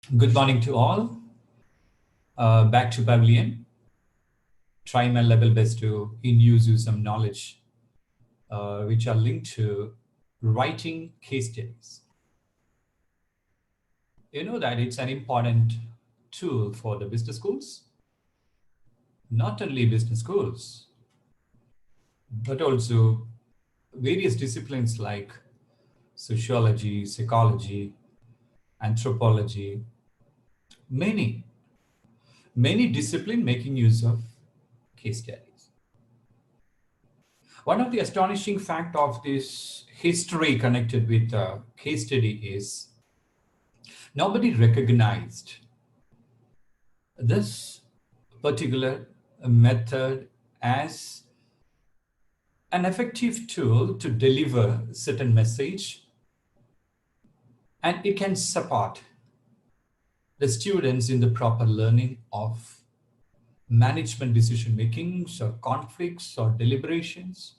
Good morning to all. Back to Pavilion. Try my level best to induce you some knowledge which are linked to writing case studies. You know that it's an important tool for the business schools, not only business schools, but also various disciplines like sociology, psychology, anthropology, many, many disciplines making use of case studies. One of the astonishing fact of this history connected with case study is nobody recognized this particular method as an effective tool to deliver certain message, and it can support the students in the proper learning of management decision makings or conflicts or deliberations.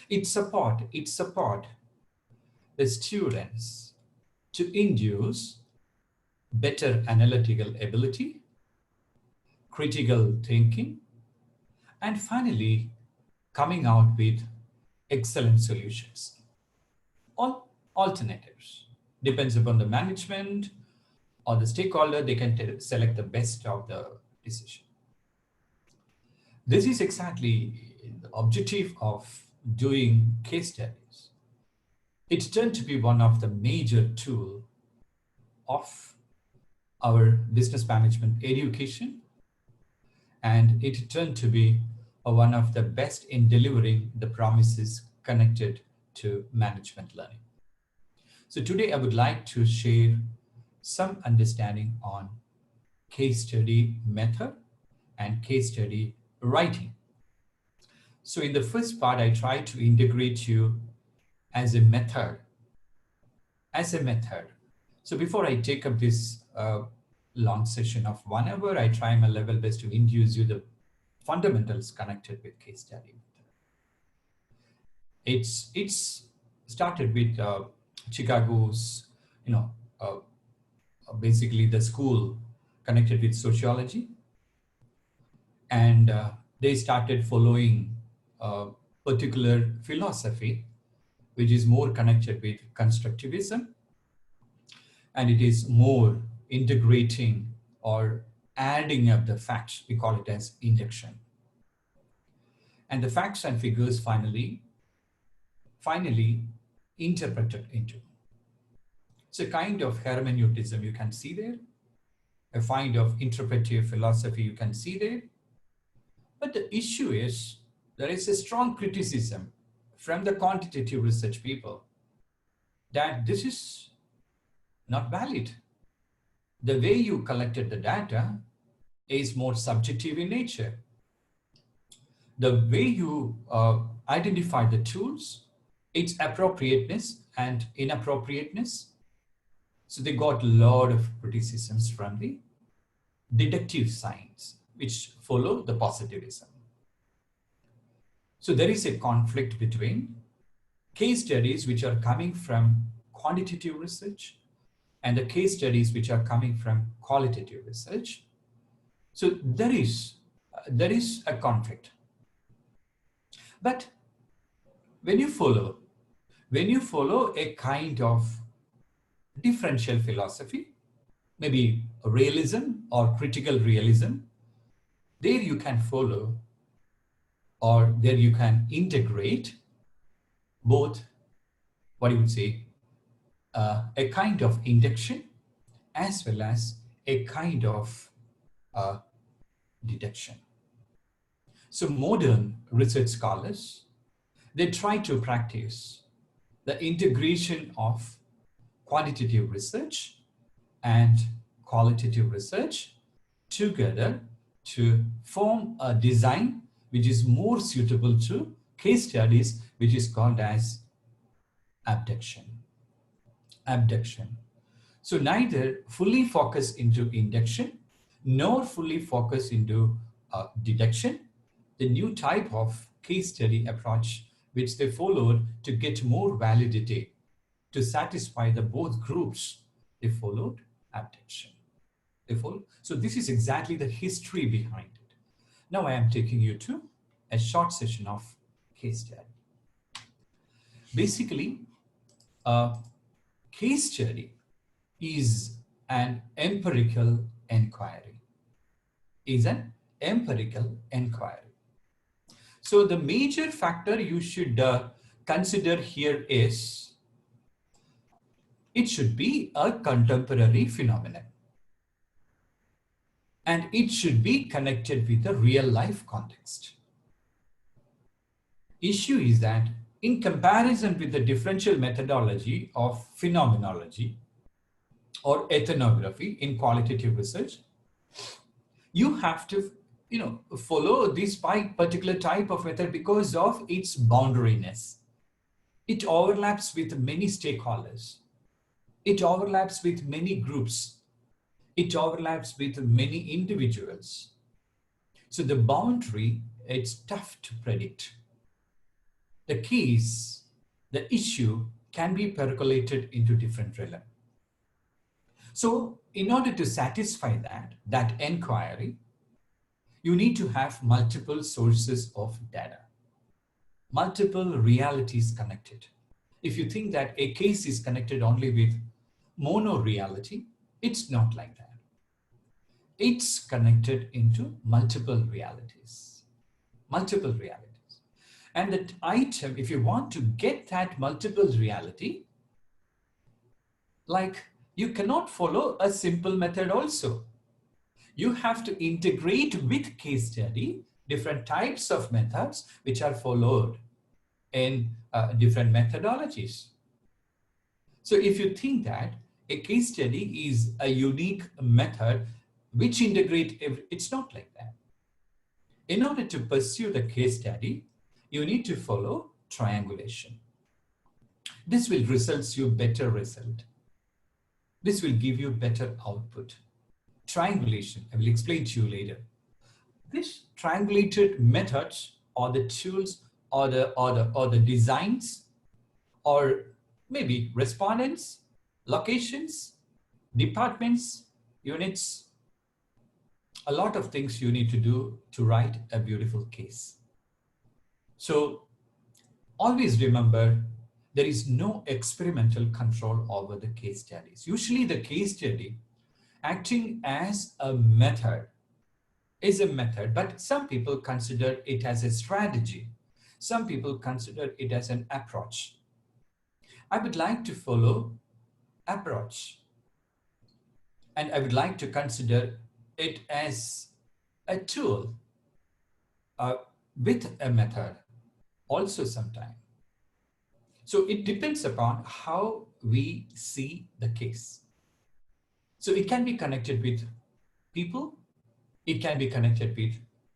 It support the students to induce better analytical ability, critical thinking, and finally coming out with excellent solutions. All alternatives depends upon the management or the stakeholder. They can select the best of the decision. This is exactly the objective of doing case studies. It turned to be one of the major tools of our business management education, and it turned to be one of the best in delivering the promises connected to management learning. So today I would like to share some understanding on case study method and case study writing. So in the first part, I try to integrate you as a method. So before I take up this long session of 1 hour, I try my level best to introduce you the fundamentals connected with case study. It's started with Chicago's, basically the school connected with sociology, and they started following a particular philosophy which is more connected with constructivism, and it is more integrating or adding up the facts. We call it as induction. And the facts and figures finally interpreted into. It's a kind of hermeneutism you can see there, a kind of interpretive philosophy you can see there. But the issue is there is a strong criticism from the quantitative research people that this is not valid. The way you collected the data is more subjective in nature. The way you identify the tools, its appropriateness and inappropriateness. So they got a lot of criticisms from the deductive science, which follow the positivism. So there is a conflict between case studies which are coming from quantitative research and the case studies which are coming from qualitative research. So there is a conflict. But when you follow a kind of differential philosophy, maybe realism or critical realism, there you can follow or there you can integrate both, what you would say, a kind of induction as well as a kind of deduction. So modern research scholars, they try to practice the integration of quantitative research and qualitative research together to form a design which is more suitable to case studies, which is called as abduction. So neither fully focus into induction nor fully focus into deduction. The new type of case study approach which they followed to get more validity to satisfy the both groups they followed attention. Therefore, so this is exactly the history behind it. Now I am taking you to a short session of case study. Basically, a case study is an empirical inquiry. Is an empirical inquiry. So the major factor you should consider here is it should be a contemporary phenomenon. And it should be connected with a real life context. Issue is that in comparison with the differential methodology of phenomenology or ethnography in qualitative research, you have to follow this particular type of method because of its boundariness. It overlaps with many stakeholders. It overlaps with many groups. It overlaps with many individuals. So the boundary, it's tough to predict. The case, the issue can be percolated into different realms. So in order to satisfy that inquiry, you need to have multiple sources of data, multiple realities connected. If you think that a case is connected only with mono reality, it's not like that. It's connected into multiple realities, multiple realities. And that item, if you want to get that multiple reality, like you cannot follow a simple method also. You have to integrate with case study different types of methods which are followed in different methodologies. So if you think that a case study is a unique method which integrate, it's not like that. In order to pursue the case study, you need to follow triangulation. This will result you better result. This will give you better output. Triangulation, I will explain to you later. These triangulated methods or the tools or the designs or maybe respondents, locations, departments, units, a lot of things you need to do to write a beautiful case. So always remember, there is no experimental control over the case studies. Usually the case study acting as a method is a method, but some people consider it as a strategy. Some people consider it as an approach. I would like to follow approach. And I would like to consider it as a tool with a method also sometime. So it depends upon how we see the case. So it can be connected with people, it can be connected with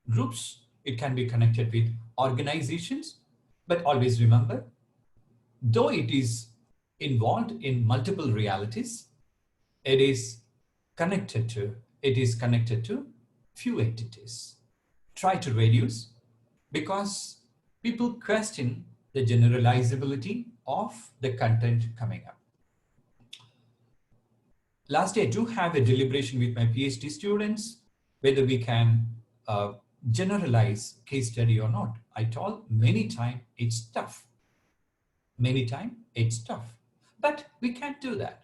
groups, it can be connected with organizations, but always remember, though it is involved in multiple realities, it is connected to few entities. Try to reduce, because people question the generalizability of the content coming up. Last day, I do have a deliberation with my PhD students whether we can generalize case study or not. I told many times it's tough. Many times it's tough, but we can't do that.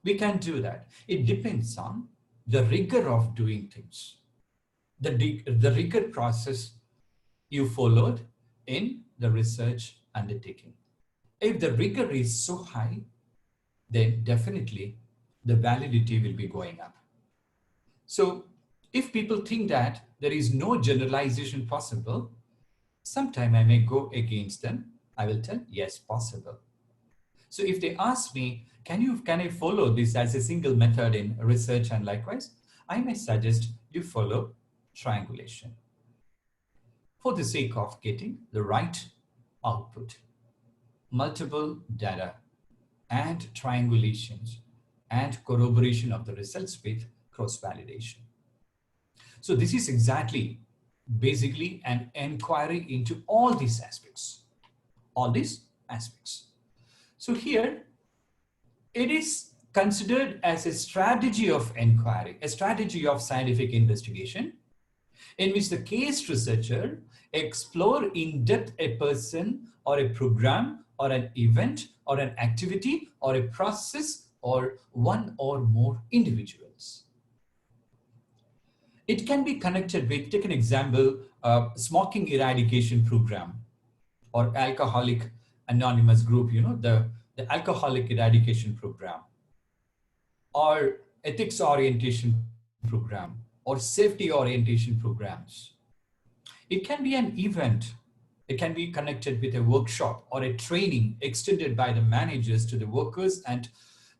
We can't do that. It depends on the rigor of doing things, the rigor process you followed in the research undertaking. If the rigor is so high, then definitely the validity will be going up. So if people think that there is no generalization possible, sometime I may go against them. I will tell, yes, possible. So if they ask me, can I follow this as a single method in research and likewise, I may suggest you follow triangulation for the sake of getting the right output. Multiple data and triangulations and corroboration of the results with cross-validation. So this is exactly basically an inquiry into all these aspects. All these aspects. So here it is considered as a strategy of inquiry, a strategy of scientific investigation, in which the case researcher explore in depth a person or a program or an event or an activity or a process or one or more individuals. It can be connected with, take an example, smoking eradication program or alcoholic anonymous group, the alcoholic eradication program, or ethics orientation program, or safety orientation programs. It can be an event. It can be connected with a workshop or a training extended by the managers to the workers and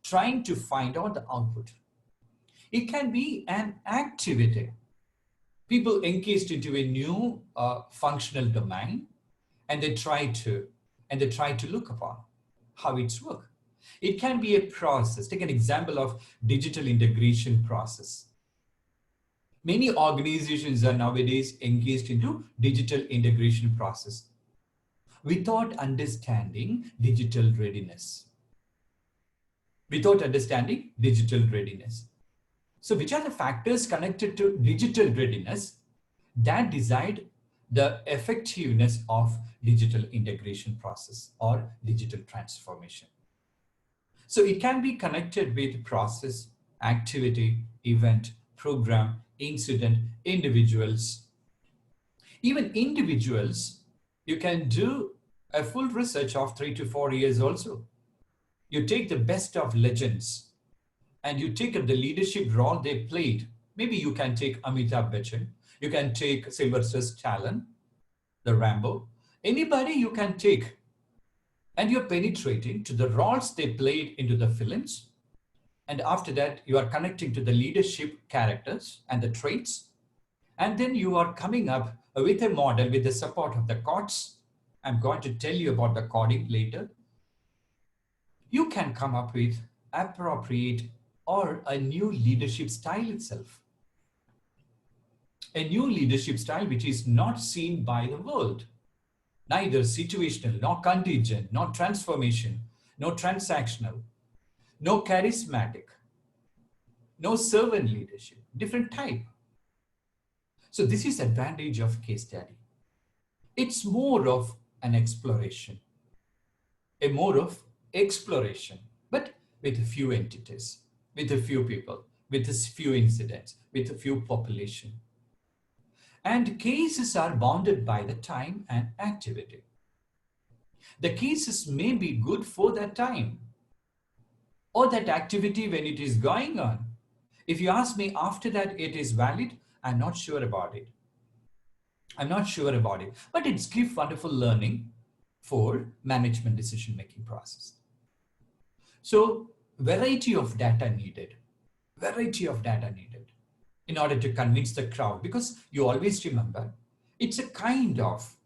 trying to find out the output. It can be an activity. People engaged into a new functional domain, and they try to look upon how it's work. It can be a process. Take an example of digital integration process. Many organizations are nowadays engaged into digital integration process without understanding digital readiness. Without understanding digital readiness. So which are the factors connected to digital readiness that decide the effectiveness of digital integration process or digital transformation? So it can be connected with process, activity, event, program, incident, individuals. Even individuals, you can do a full research of 3 to 4 years also. You take the best of legends and you take up the leadership role they played. Maybe you can take Amitabh Bachchan, you can take Sylvester Stallone, the Rambo, anybody you can take, and you're penetrating to the roles they played into the films. And after that, you are connecting to the leadership characters and the traits. And then you are coming up with a model with the support of the codes. I'm going to tell you about the coding later. You can come up with appropriate or a new leadership style itself. A new leadership style which is not seen by the world. Neither situational, nor contingent, nor transformation, no transactional, no charismatic, no servant leadership, different type. So this is advantage of case study. It's more of an exploration, but with a few entities, with a few people, with a few incidents, with a few population. And cases are bounded by the time and activity. The cases may be good for that time or that activity when it is going on. If you ask me after that it is valid, I'm not sure about it. But it's give wonderful learning for management decision-making process. So variety of data needed in order to convince the crowd, because you always remember it's a kind of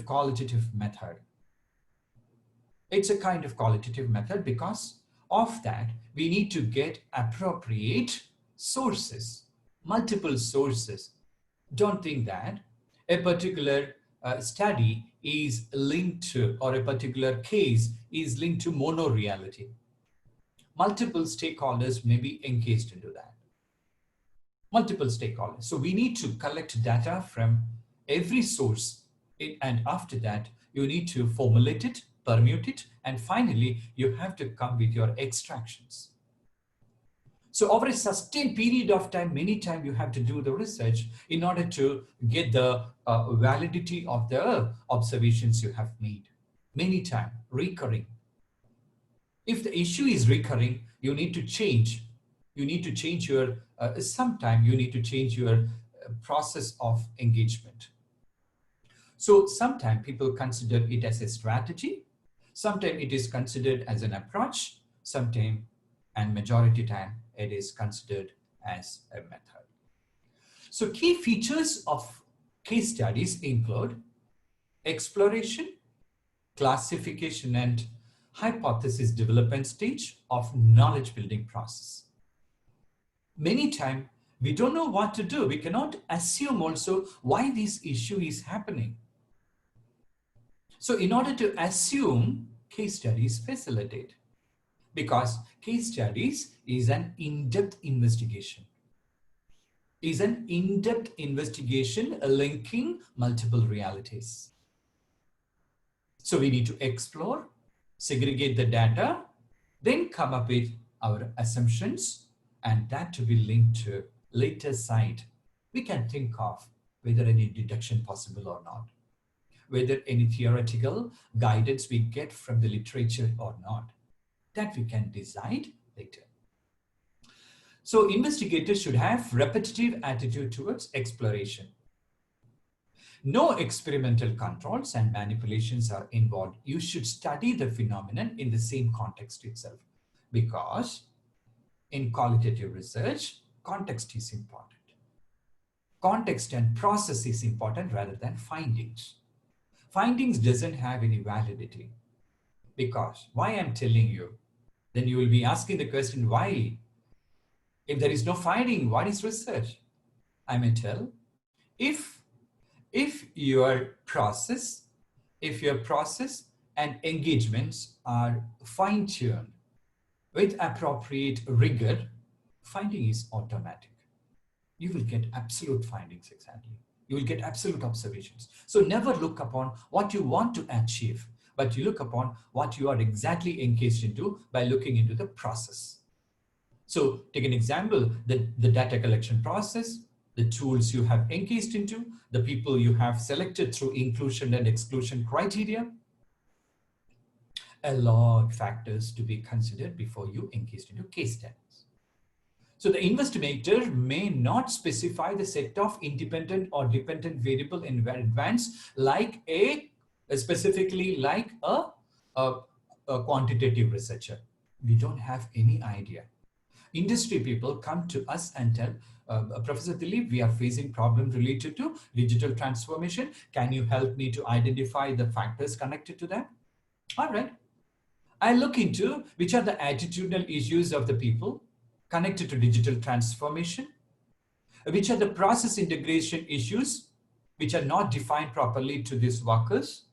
qualitative method. It's a kind of qualitative method. Because of that, we need to get appropriate sources, multiple sources. Don't think that a particular study is linked to, or a particular case is linked to mono-reality. Multiple stakeholders may be engaged into that. Multiple stakeholders. So we need to collect data from every source, and after that, you need to formulate it, permute it, and finally, you have to come with your extractions. So over a sustained period of time, many times you have to do the research in order to get the validity of the observations you have made. Many times, recurring. If the issue is recurring, you need to change. You need to change your, sometime you need to change your process of engagement. So sometimes people consider it as a strategy. Sometimes it is considered as an approach. Sometimes, and majority time, it is considered as a method. So key features of case studies include exploration, classification, and hypothesis development stage of knowledge building process. Many times we don't know what to do. We cannot assume also why this issue is happening. So in order to assume, case studies facilitate. Because case studies is an in-depth investigation. Is an in-depth investigation linking multiple realities. So we need to explore, segregate the data, then come up with our assumptions, and that to be linked to later side. We can think of whether any deduction possible or not, whether any theoretical guidance we get from the literature or not. That we can decide later. So investigators should have repetitive attitude towards exploration. No experimental controls and manipulations are involved. You should study the phenomenon in the same context itself, because in qualitative research, context is important. Context and process is important rather than findings. Findings doesn't have any validity, because why I'm telling you, then you will be asking the question, why? If there is no finding, what is research? I may tell, if your process, and engagements are fine-tuned with appropriate rigor, finding is automatic. You will get absolute findings exactly. You will get absolute observations. So never look upon what you want to achieve, but you look upon what you are exactly engaged into by looking into the process. So take an example, the data collection process, the tools you have engaged into, the people you have selected through inclusion and exclusion criteria. A lot of factors to be considered before you engage into case studies. So the investigator may not specify the set of independent or dependent variable in advance, like specifically like a quantitative researcher. We don't have any idea. Industry people come to us and tell, Professor Dileep, we are facing problems related to digital transformation. Can you help me to identify the factors connected to that? All right. I look into which are the attitudinal issues of the people connected to digital transformation, which are the process integration issues which are not defined properly to these workers.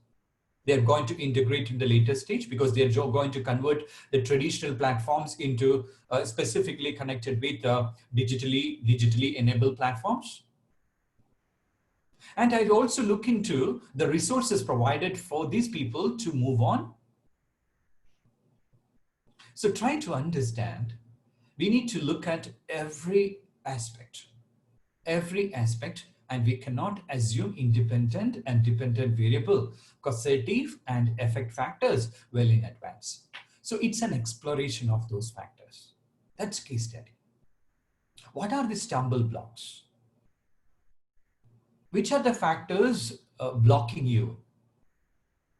They're going to integrate in the later stage because they're going to convert the traditional platforms into specifically connected with digitally enabled platforms. And I'd also look into the resources provided for these people to move on. So try to understand, we need to look at every aspect, and we cannot assume independent and dependent variable, causative and effect factors well in advance. So it's an exploration of those factors. That's case study. What are the stumble blocks? Which are the factors blocking you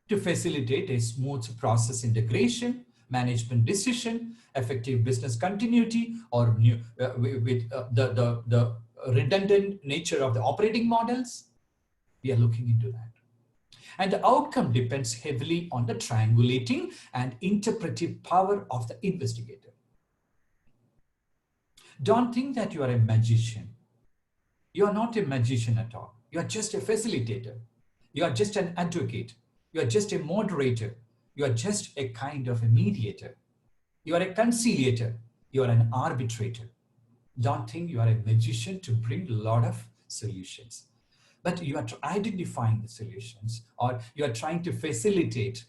to facilitate a smooth process integration, management decision, effective business continuity, or the redundant nature of the operating models? We are looking into that. And the outcome depends heavily on the triangulating and interpretive power of the investigator. Don't think that you are a magician. You are not a magician at all. You are just a facilitator. You are just an advocate. You are just a moderator. You are just a kind of a mediator. You are a conciliator. You are an arbitrator. Don't think you are a magician to bring a lot of solutions. But you are identifying the solutions, or you are trying to facilitate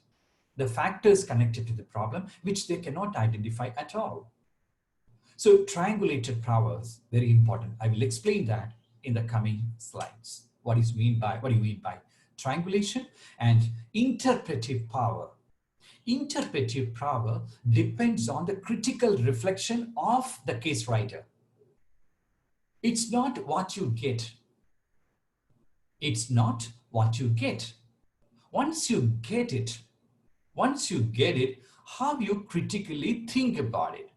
the factors connected to the problem, which they cannot identify at all. So triangulated powers, very important. I will explain that in the coming slides. What do you mean by triangulation and interpretive power? Interpretive power depends on the critical reflection of the case writer. It's not what you get. It's not what you get. Once you get it, how you critically think about it,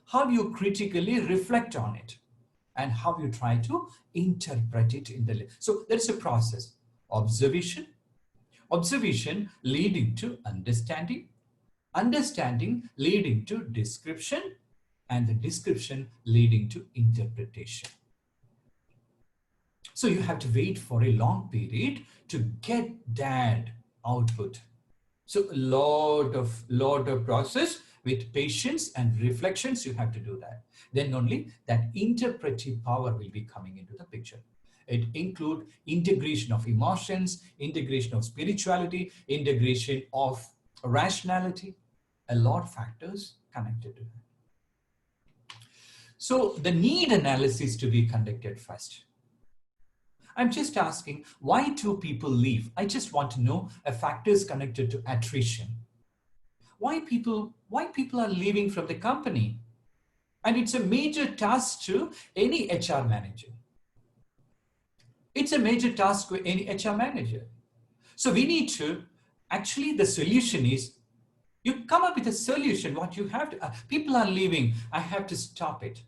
how you critically reflect on it, and how you try to interpret it in the. So there's a process. Observation leading to understanding, understanding leading to description, and the description leading to interpretation. So you have to wait for a long period to get that output. So a lot of process with patience and reflections, you have to do that. Then only that interpretive power will be coming into the picture. It include integration of emotions, integration of spirituality, integration of rationality, a lot of factors connected to that. So the need analysis to be conducted first. I'm just asking, why do people leave? I just want to know factors connected to attrition. Why people are leaving from the company? And it's a major task to any HR manager. It's a major task for any HR manager. So we need to, actually the solution is, you come up with a solution, what you have to, people are leaving, I have to stop it.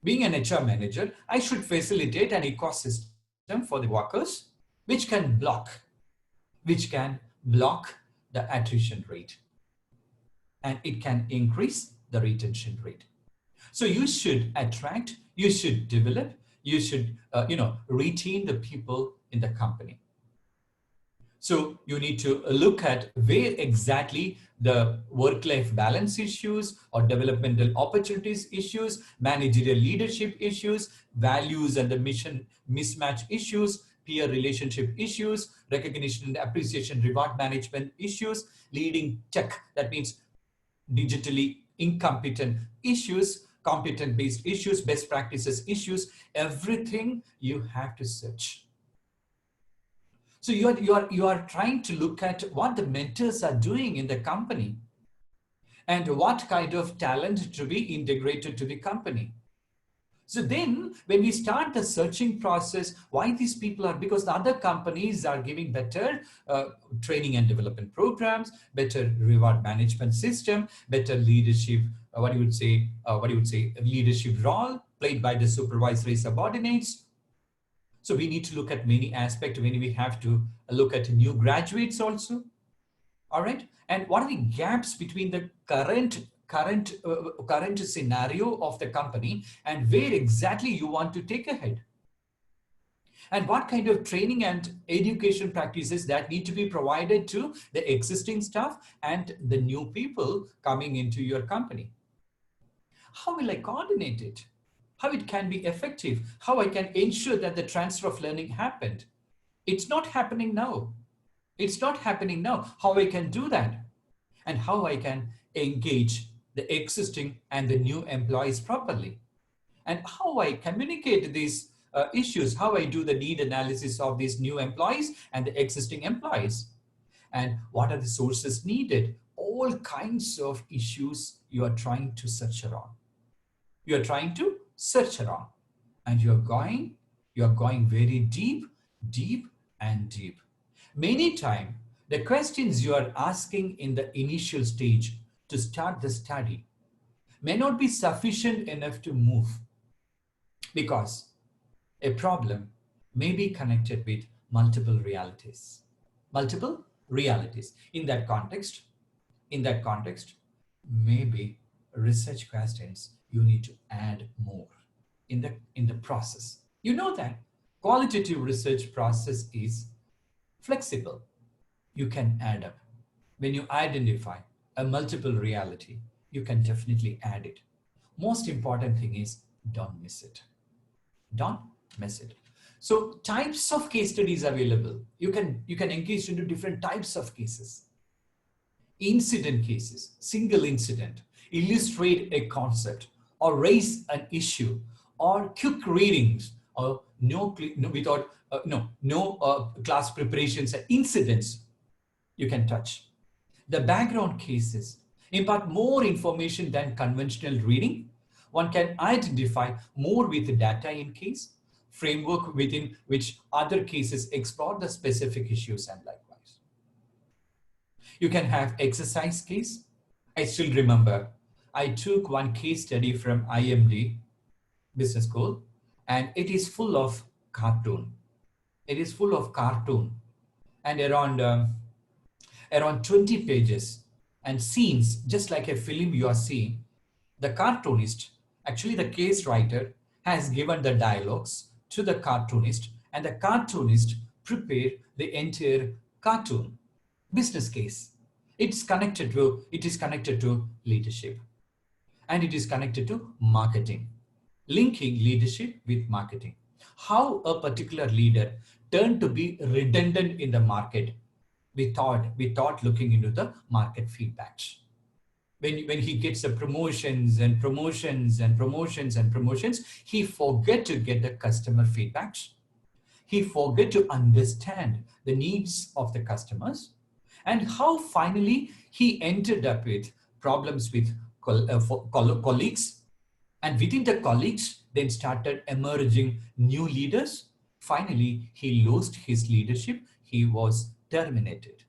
Being an HR manager, I should facilitate an ecosystem for the workers which can block the attrition rate, and it can increase the retention rate. So you should attract, you should develop, you should retain the people in the company. So you need to look at where exactly the work-life balance issues or developmental opportunities issues, managerial leadership issues, values and the mission mismatch issues, peer relationship issues, recognition and appreciation reward management issues, leading tech, that means digitally incompetent issues, competent-based issues, best practices issues, everything you have to search. So you are trying to look at what the mentors are doing in the company and what kind of talent to be integrated to the company. So then when we start the searching process, why these people are, because the other companies are giving better training and development programs, better reward management system, better leadership, leadership role played by the supervisory subordinates. So we need to look at many aspects when we have to look at new graduates also. All right. And what are the gaps between the current scenario of the company and where exactly you want to take ahead? And what kind of training and education practices that need to be provided to the existing staff and the new people coming into your company? How will I coordinate it? How it can be effective? How I can ensure that the transfer of learning happened? It's not happening now. It's not happening now. How I can do that? And how I can engage the existing and the new employees properly? And how I communicate these issues, how I do the need analysis of these new employees and the existing employees? And what are the sources needed? All kinds of issues you are trying to search around. You are trying to search around, and you're going very deep, deep and deep. Many times, the questions you are asking in the initial stage to start the study may not be sufficient enough to move, because a problem may be connected with multiple realities. Multiple realities. In that context, maybe research questions you need to add more in the process. You know that qualitative research process is flexible. You can add up. When you identify a multiple reality, you can definitely add it. Most important thing is don't miss it. Don't miss it. So types of case studies available. You can engage into different types of cases. Incident cases, single incident, illustrate a concept or raise an issue, or quick readings, or no class preparations and incidents you can touch. The background cases impart more information than conventional reading. One can identify more with data in case, framework within which other cases explore the specific issues and likewise. You can have exercise case. I still remember I took one case study from IMD Business School, and it is full of cartoon. It is full of cartoon, and around 20 pages and scenes, just like a film you are seeing. The cartoonist, actually the case writer, has given the dialogues to the cartoonist, and the cartoonist prepared the entire cartoon business case. It is connected to leadership, and it is connected to marketing, linking leadership with marketing. How a particular leader turned to be redundant in the market without looking into the market feedbacks. When he gets the promotions and promotions and promotions and promotions, he forget to get the customer feedbacks. He forget to understand the needs of the customers, and how finally he ended up with problems with colleagues, and within the colleagues then started emerging new leaders. Finally, he lost his leadership. He was terminated.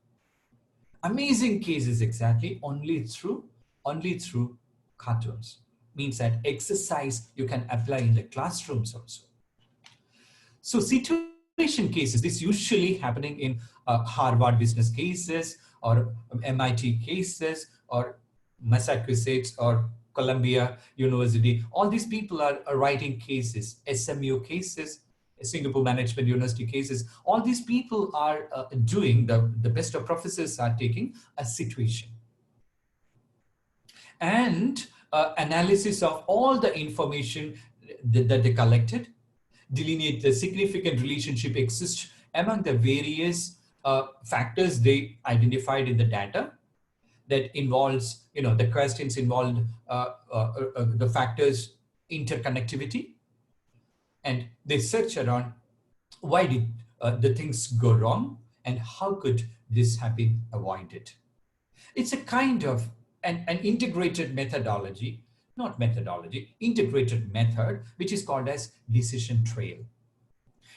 Amazing cases, exactly, only through cartoons. Means that exercise you can apply in the classrooms also. So situation cases, this usually happening in Harvard business cases or MIT cases or Massachusetts or Columbia University. All these people are writing cases, SMU cases, Singapore Management University cases. All these people are doing, the best of professors are taking a situation and analysis of all the information that they collected, delineate the significant relationship exists among the various factors they identified in the data that involves, the questions involved the factors interconnectivity, and they search around why did the things go wrong and how could this have been avoided. It's a kind of an integrated methodology, not methodology, integrated method, which is called as decision trail.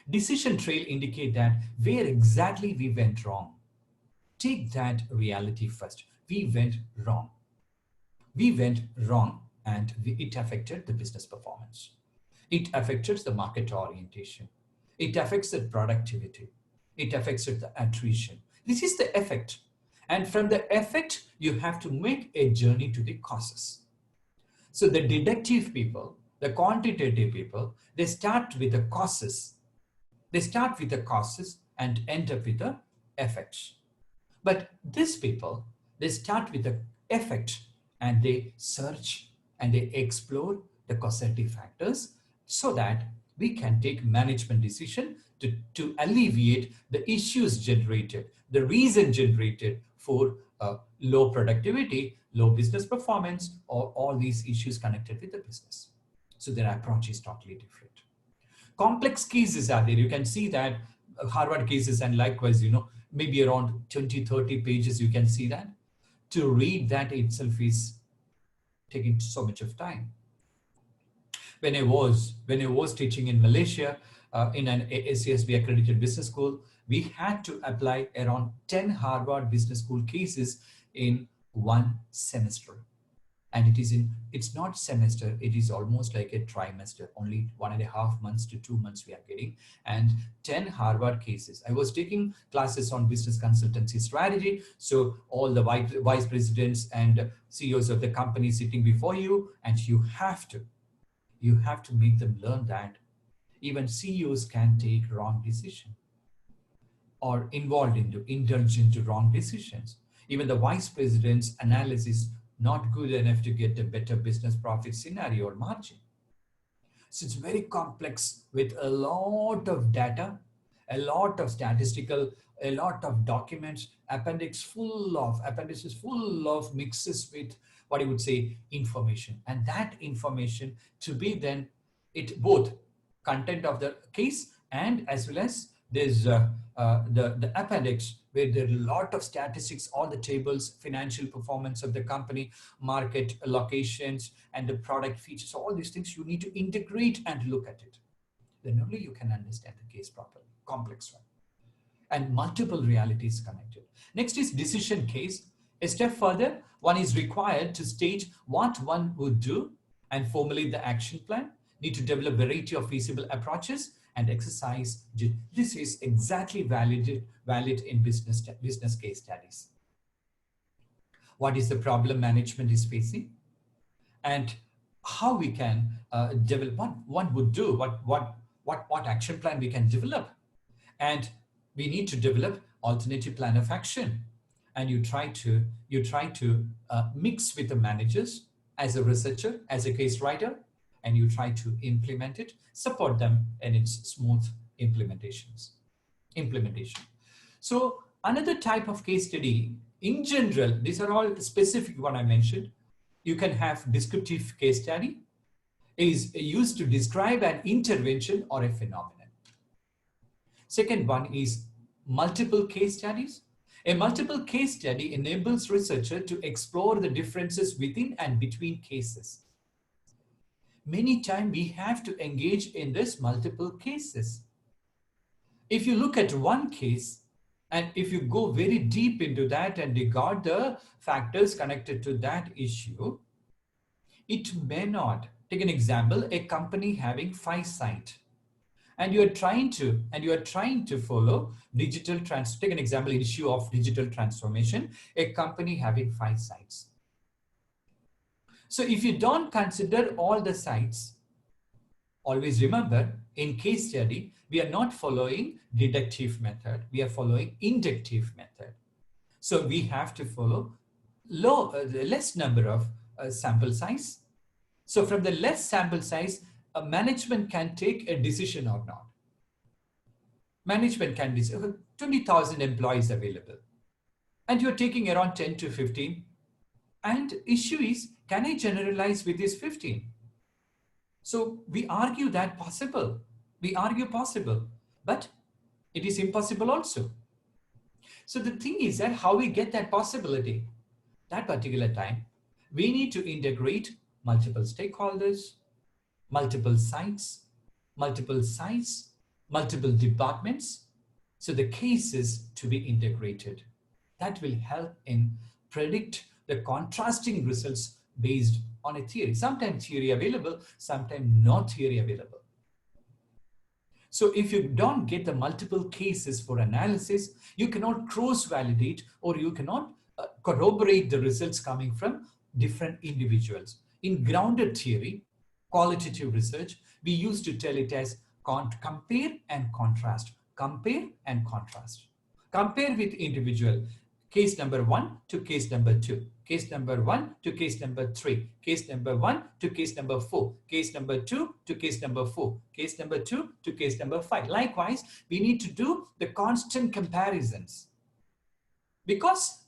Decision trail indicate that where exactly we went wrong. Take that reality first. We went wrong. We went wrong, and it affected the business performance. It affected the market orientation. It affects the productivity. It affects the attrition. This is the effect. And from the effect, you have to make a journey to the causes. So the deductive people, the quantitative people, they start with the causes. They start with the causes and end up with the effects. But these people, they start with the effect and they search and they explore the causative factors so that we can take management decision to alleviate the issues generated, the reason generated for low productivity, low business performance, or all these issues connected with the business. So their approach is totally different. Complex cases are there. You can see that Harvard cases, and likewise, maybe around 20, 30 pages, you can see that. To read that itself is taking so much of time. When I was teaching in Malaysia in an ACSB accredited business school, we had to apply around 10 Harvard Business School cases in one semester. And it's not semester, it is almost like a trimester, only 1.5 months to 2 months we are getting, and 10 Harvard cases. I was taking classes on business consultancy strategy. So all the vice presidents and CEOs of the company sitting before you, and you have to make them learn that even CEOs can take wrong decision or indulge into wrong decisions. Even the vice president's analysis not good enough to get a better business profit scenario or margin. So it's very complex with a lot of data, a lot of statistical, a lot of documents, appendices full of mixes with what you would say information. And that information to be then it both content of the case and as well as there's the appendix where there are a lot of statistics, all the tables, financial performance of the company, market locations, and the product features. So all these things you need to integrate and look at it. Then only you can understand the case properly. Complex one. And multiple realities connected. Next is decision case. A step further, one is required to state what one would do and formulate the action plan, need to develop a variety of feasible approaches, and exercise. This is exactly valid in business case studies. What is the problem management is facing, and how we can develop what one would do, what action plan we can develop, and we need to develop alternative plan of action, and you try to mix with the managers as a researcher, as a case writer, and you try to implement it, support them in its smooth implementation. So another type of case study, in general, these are all specific what I mentioned. You can have descriptive case study, is used to describe an intervention or a phenomenon. Second one is multiple case studies. A multiple case study enables researcher to explore the differences within and between cases. Many times we have to engage in this multiple cases. If you look at one case, and if you go very deep into that and regard the factors connected to that issue, it may not. Take an example, a company having 5 sites, and you are trying to follow take an example, issue of digital transformation, a company having 5 sites. So if you don't consider all the sites, always remember, in case study, we are not following deductive method, we are following inductive method. So we have to follow less number of sample size. So from the less sample size, a management can take a decision or not. Management can decide 20,000 employees available, and you're taking around 10 to 15. And issue is, can I generalize with this 15? So we argue that possible. We argue possible, but it is impossible also. So the thing is that how we get that possibility, that particular time, we need to integrate multiple stakeholders, multiple sites, multiple departments. So the cases to be integrated. That will help in predict the contrasting results based on a theory. Sometimes theory available, sometimes not theory available. So if you don't get the multiple cases for analysis, you cannot cross-validate or you cannot corroborate the results coming from different individuals. In grounded theory, qualitative research, we used to tell it as compare and contrast. Compare and contrast. Compare with individual. Case number 1 to case number 2. Case number 1 to case number 3. Case number 1 to case number 4. Case number 2 to case number 4. Case number 2 to case number 5. Likewise, we need to do the constant comparisons, because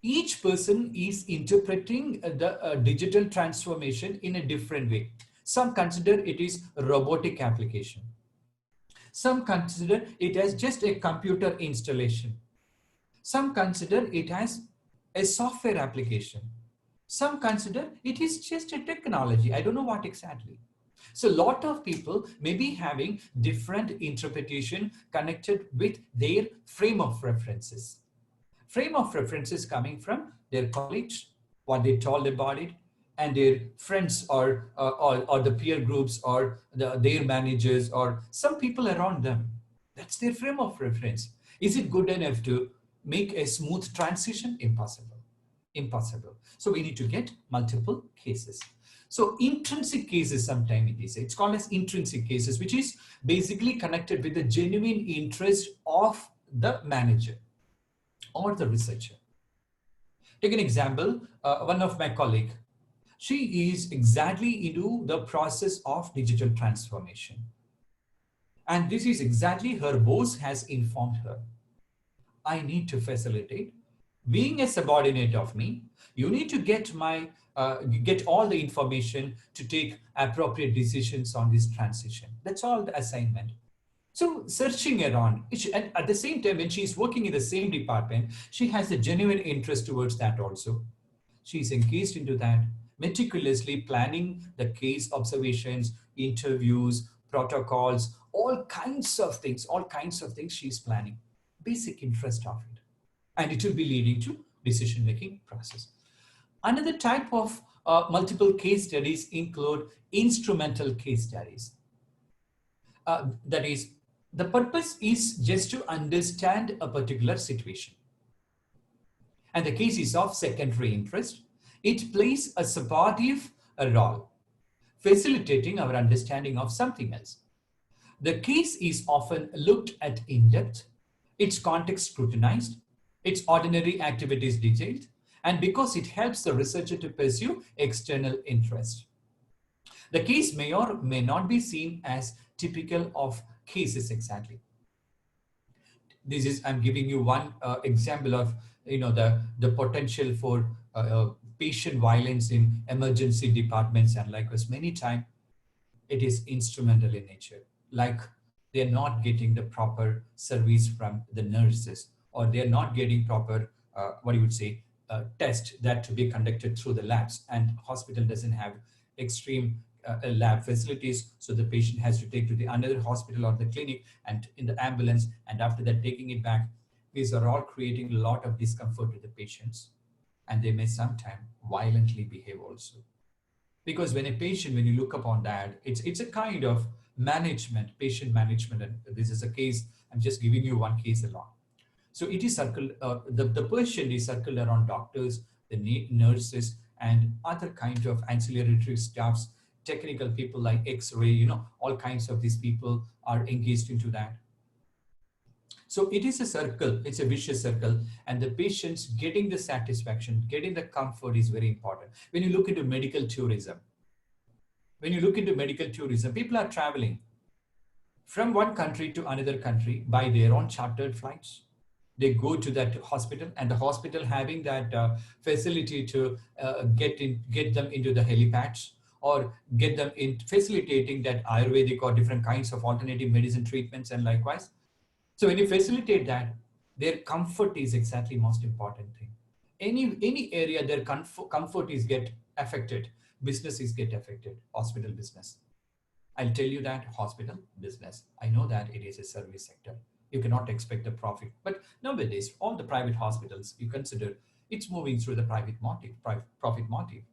each person is interpreting the digital transformation in a different way. Some consider it is a robotic application. Some consider it as just a computer installation. Some consider it as a software application. Some consider it is just a technology. I don't know what exactly. So a lot of people may be having different interpretation connected with their frame of references. Frame of references coming from their colleagues, what they told about it, and their friends or the peer groups or their managers or some people around them. That's their frame of reference. Is it good enough to make a smooth transition? Impossible. Impossible. So we need to get multiple cases. So intrinsic cases, sometimes it is. It's called as intrinsic cases, which is basically connected with the genuine interest of the manager or the researcher. Take an example, one of my colleague, she is exactly into the process of digital transformation. And this is exactly her boss has informed her. I need to facilitate. Being a subordinate of me, you need to get all the information to take appropriate decisions on this transition. That's all the assignment. So searching around, and at the same time, when she's working in the same department, she has a genuine interest towards that also. She's engaged into that, meticulously planning the case observations, interviews, protocols, all kinds of things she's planning. Basic interest of it. And it will be leading to decision-making process. Another type of multiple case studies include instrumental case studies. That is, the purpose is just to understand a particular situation. And the case is of secondary interest. It plays a supportive role, facilitating our understanding of something else. The case is often looked at in depth, its context scrutinized, its ordinary activities detailed, and because it helps the researcher to pursue external interest. The case may or may not be seen as typical of cases exactly. This is, I'm giving you one example of, the potential for patient violence in emergency departments, and likewise many times it is instrumental in nature, like they're not getting the proper service from the nurses, or they're not getting proper what you would say test that to be conducted through the labs, and hospital doesn't have extreme lab facilities, so the patient has to take to the another hospital or the clinic and in the ambulance, and after that taking it back. These are all creating a lot of discomfort to the patients, and they may sometimes violently behave also. Because when a patient, when you look upon that, it's a kind of management, patient management, and this is a case, I'm just giving you one case alone. So it is circled, the patient is circled around doctors, the nurses, and other kinds of ancillary staffs, technical people like X-ray, all kinds of these people are engaged into that. So it is a circle, it's a vicious circle, and the patients getting the satisfaction, getting the comfort is very important. When you look into medical tourism, people are traveling from one country to another country by their own chartered flights. They go to that hospital, and the hospital having that facility to get them into the helipads, or get them in facilitating that Ayurvedic or different kinds of alternative medicine treatments, and likewise. So when you facilitate that, their comfort is exactly most important thing. Any area their comfort is get affected, business is get affected, hospital business. I'll tell you that hospital business, I know that it is a service sector. You cannot expect a profit. But nowadays, all the private hospitals, you consider it's moving through the profit motive.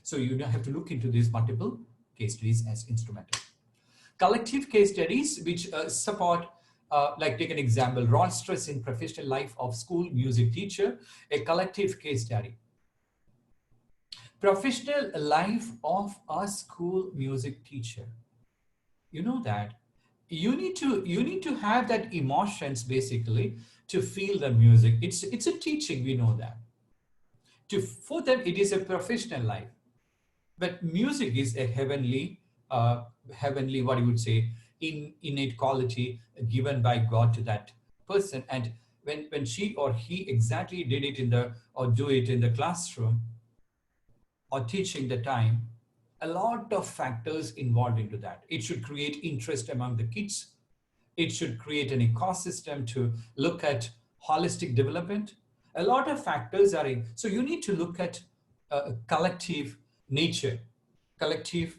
So you have to look into these multiple case studies as instrumental. Collective case studies which support, like take an example, raw stress in professional life of school music teacher, a collective case study. Professional life of a school music teacher. You know that you need to have that emotions basically to feel the music. It's a teaching, we know that. For them, it is a professional life. But music is a heavenly, what you would say, innate quality given by God to that person. And when she or he exactly did it or do it in the classroom or teaching the time, a lot of factors involved into that. It should create interest among the kids. It should create an ecosystem to look at holistic development. A lot of factors are in. So you need to look at collective nature, collective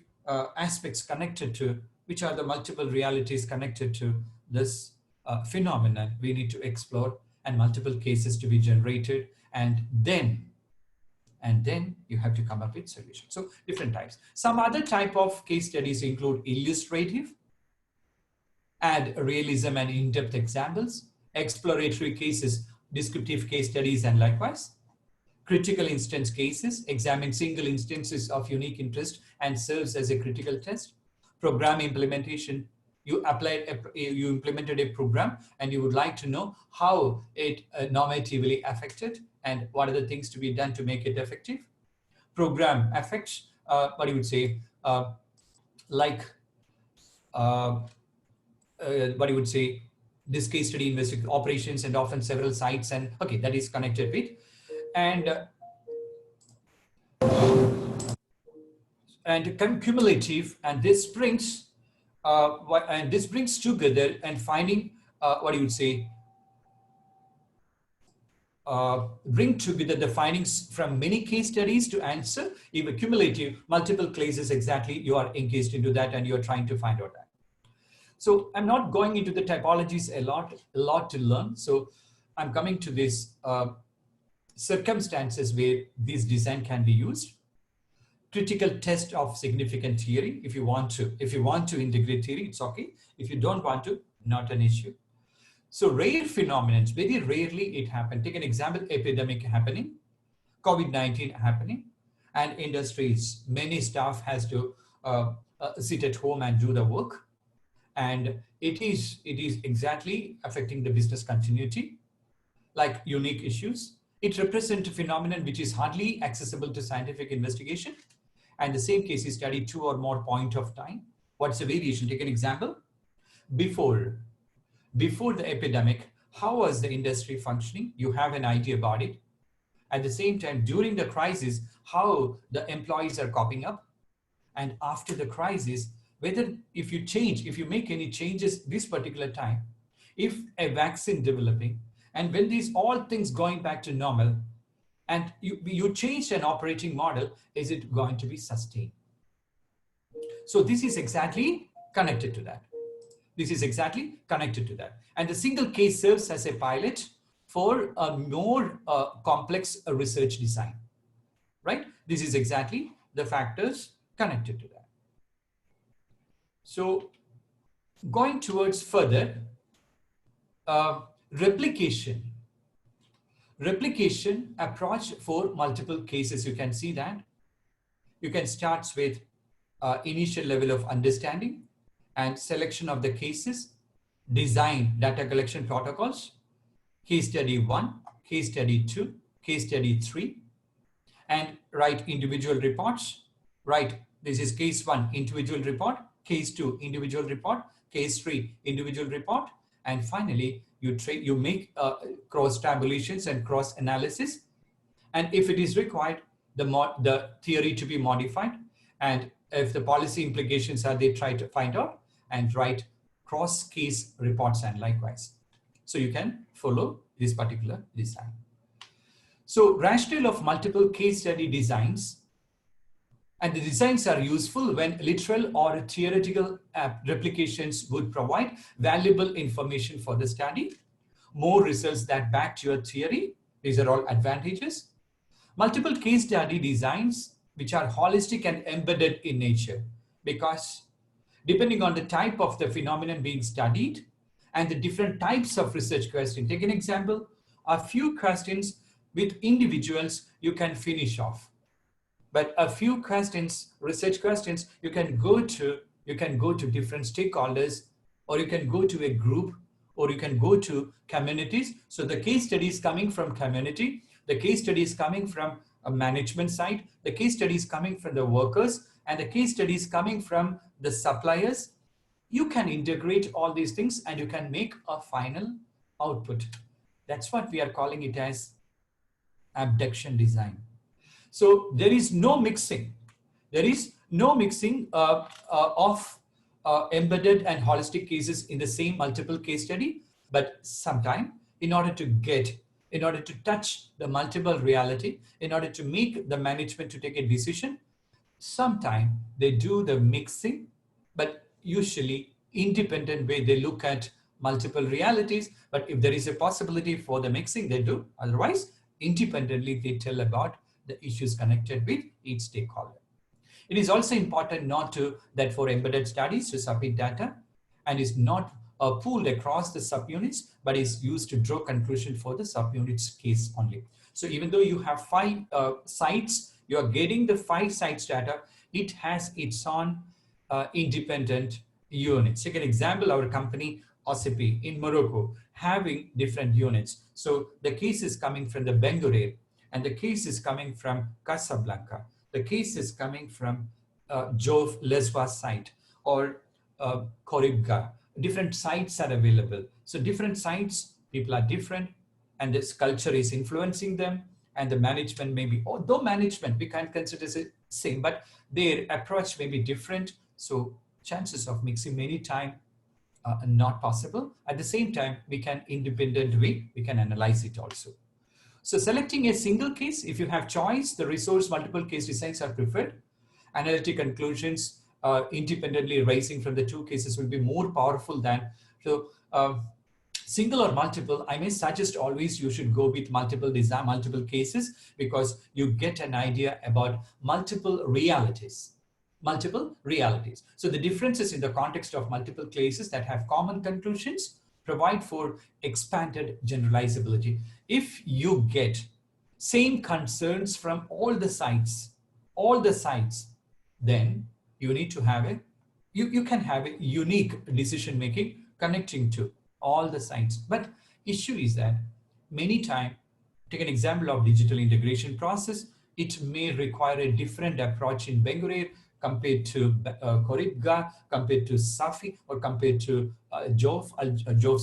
aspects connected to, which are the multiple realities connected to this phenomenon we need to explore, and multiple cases to be generated, and then you have to come up with solutions. So different types. Some other type of case studies include illustrative, add realism and in-depth examples, exploratory cases, descriptive case studies, and likewise. Critical instance cases, examine single instances of unique interest and serves as a critical test. Program implementation, you implemented a program and you would like to know how it normatively affected and what are the things to be done to make it effective. Program effects, what you would say, like what you would say, this case study investigates operations and often several sites, and okay, that is connected with, and cumulative, and this brings together and finding what you would say, bring together the findings from many case studies to answer even cumulative multiple cases exactly you are engaged into that and you're trying to find out that. So I'm not going into the typologies a lot to learn. So I'm coming to this circumstances where this design can be used. Critical test of significant theory. If you want to integrate theory, it's okay. If you don't want to, not an issue. So rare phenomena, very rarely it happens. Take an example, epidemic happening, COVID-19 happening, and industries, many staff has to sit at home and do the work. And it is exactly affecting the business continuity. like unique issues. It represents a phenomenon which is hardly accessible to scientific investigation. And the same case is studied 2 or more point of time. What's the variation? Take an example. Before the epidemic, how was the industry functioning? You have an idea about it. At the same time, during the crisis, how the employees are coping up. And after the crisis, whether if you make any changes this particular time, if a vaccine developing, and when these all things going back to normal, and you change an operating model, is it going to be sustained? So this is exactly connected to that. This is exactly connected to that. And the single case serves as a pilot for a more complex research design, right? This is exactly the factors connected to that. So going towards further, replication approach for multiple cases. You can see that you can start with initial level of understanding and selection of the cases, design data collection protocols, case study 1, case study 2, case study 3, and write individual reports. Right, this is case 1, individual report, case 2, individual report, case 3, individual report, and finally you make cross tabulations and cross analysis, and if it is required, the theory to be modified, and if the policy implications are, they try to find out and write cross case reports and likewise. So you can follow this particular design. So rationale of multiple case study designs, and the designs are useful when literal or theoretical replications would provide valuable information for the study, more results that back your theory. These are all advantages. Multiple case study designs which are holistic and embedded in nature, because depending on the type of the phenomenon being studied and the different types of research questions. Take an example, a few questions with individuals you can finish off. But a few questions, research questions, you can go to different stakeholders, or you can go to a group, or you can go to communities. So the case study is coming from community, the case study is coming from a management side, the case study is coming from the workers, and the case study is coming from the suppliers. You can integrate all these things and you can make a final output. That's what we are calling it as abduction design. So there is no mixing. There is no mixing of embedded and holistic cases in the same multiple case study. But sometime, in order to touch the multiple reality, in order to make the management to take a decision, sometime they do the mixing, but usually independent way they look at multiple realities. But if there is a possibility for the mixing, they do. Otherwise, independently they tell about the issues connected with each stakeholder. It is also important that for embedded studies to submit data and is not pooled across the subunits, but is used to draw conclusion for the subunits case only. So even though you have 5 sites, you are getting the 5 sites data, it has its own independent units. Take an example, our company OCP in Morocco having different units. So the case is coming from the Bengurir, and the case is coming from Casablanca. The case is coming from Jove Lesbos site, or Koribga. Different sites are available. So different sites, people are different, and this culture is influencing them, and the management may be, although management we can't consider it same, but their approach may be different. So chances of mixing many time are not possible. At the same time, we can independently, we can analyze it also. So selecting a single case, if you have choice, the resource multiple case designs are preferred. Analytic conclusions independently rising from the 2 cases will be more powerful than, so single or multiple, I may suggest always you should go with multiple design, multiple cases, because you get an idea about multiple realities. So the differences in the context of multiple cases that have common conclusions provide for expanded generalizability. If you get same concerns from all the sites, then you need to have you can have a unique decision making connecting to all the sites. But issue is that many times, take an example of digital integration process. It may require a different approach in Bengurir compared to Koribga, compared to Safi, or compared to Jov's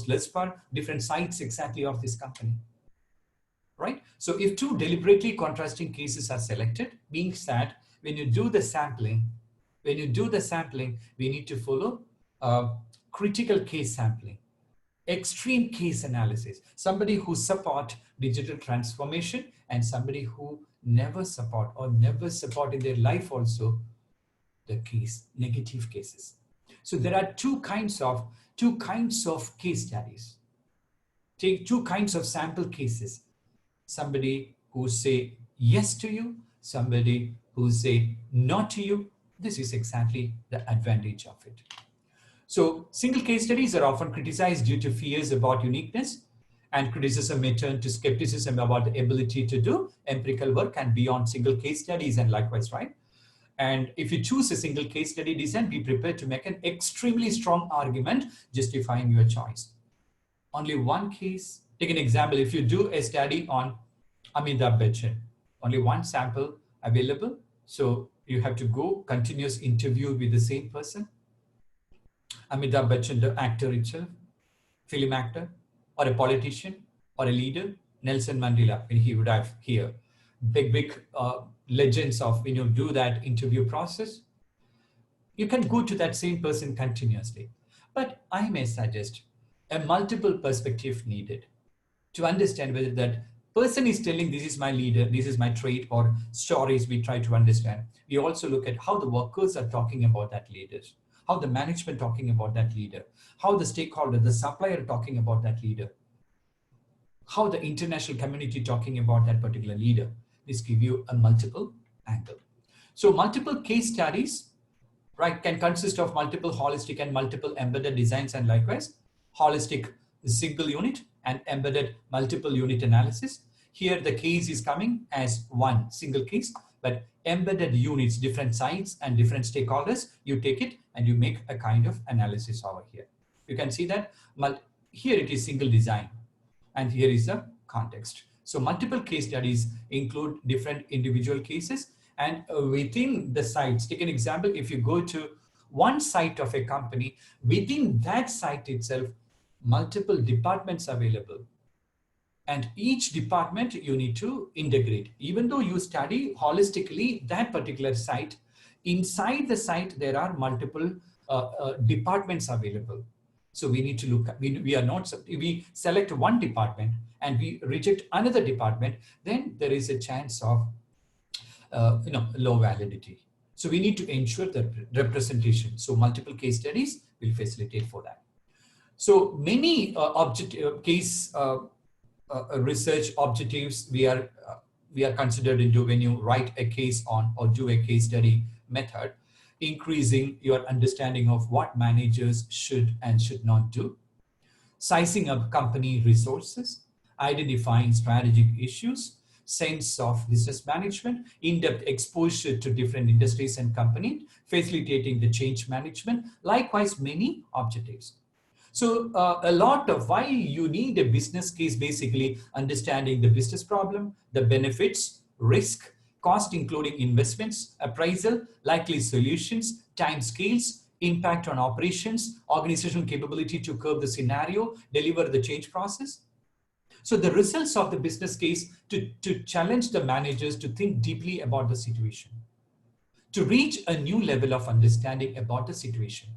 Lespar, different sites exactly of this company. Right? So if two deliberately contrasting cases are selected, being that when you do the sampling, we need to follow critical case sampling, extreme case analysis, somebody who support digital transformation and somebody who never support or never support in their life also the negative cases. So there are two kinds of case studies. Take two kinds of sample cases. Somebody who say yes to you, somebody who say no to you. This is exactly the advantage of it. So single case studies are often criticized due to fears about uniqueness, and criticism may turn to skepticism about the ability to do empirical work and beyond single case studies, and likewise, right? And if you choose a single case study design, be prepared to make an extremely strong argument justifying your choice. Only one case, take an example, if you do a study on Amitabh Bachchan, only one sample available. So you have to go continuous interview with the same person. Amitabh Bachchan, the actor itself, film actor, or a politician, or a leader, Nelson Mandela, when he would have here. Big legends of when you do that interview process, you can go to that same person continuously. But I may suggest a multiple perspective needed to understand whether that person is telling this is my leader, this is my trait, or stories we try to understand. We also look at how the workers are talking about that leader, how the management talking about that leader, how the stakeholder, the supplier talking about that leader, how the international community talking about that particular leader. This give you a multiple angle. So multiple case studies, right, can consist of multiple holistic and multiple embedded designs, and likewise holistic single unit and embedded multiple unit analysis. Here the case is coming as one single case, but embedded units, different sites and different stakeholders, you take it and you make a kind of analysis over here. You can see that here it is single design and here is the context. So multiple case studies include different individual cases, and within the sites, take an example, if you go to one site of a company, within that site itself, multiple departments available. And each department you need to integrate. Even though you study holistically that particular site, inside the site there are multiple departments available. So we need to look at, we select one department and we reject another department, then there is a chance of low validity. So we need to ensure the representation. So multiple case studies will facilitate for that. So many research objectives we are considered into when you write a case on or do a case study method: increasing your understanding of what managers should and should not do, sizing up company resources, identifying strategic issues, sense of business management, in-depth exposure to different industries and companies, facilitating the change management, likewise many objectives. So a lot of why you need a business case, basically understanding the business problem, the benefits, risk, cost including investments, appraisal, likely solutions, time scales, impact on operations, organizational capability to curb the scenario, deliver the change process. So the results of the business case to challenge the managers to think deeply about the situation, to reach a new level of understanding about the situation,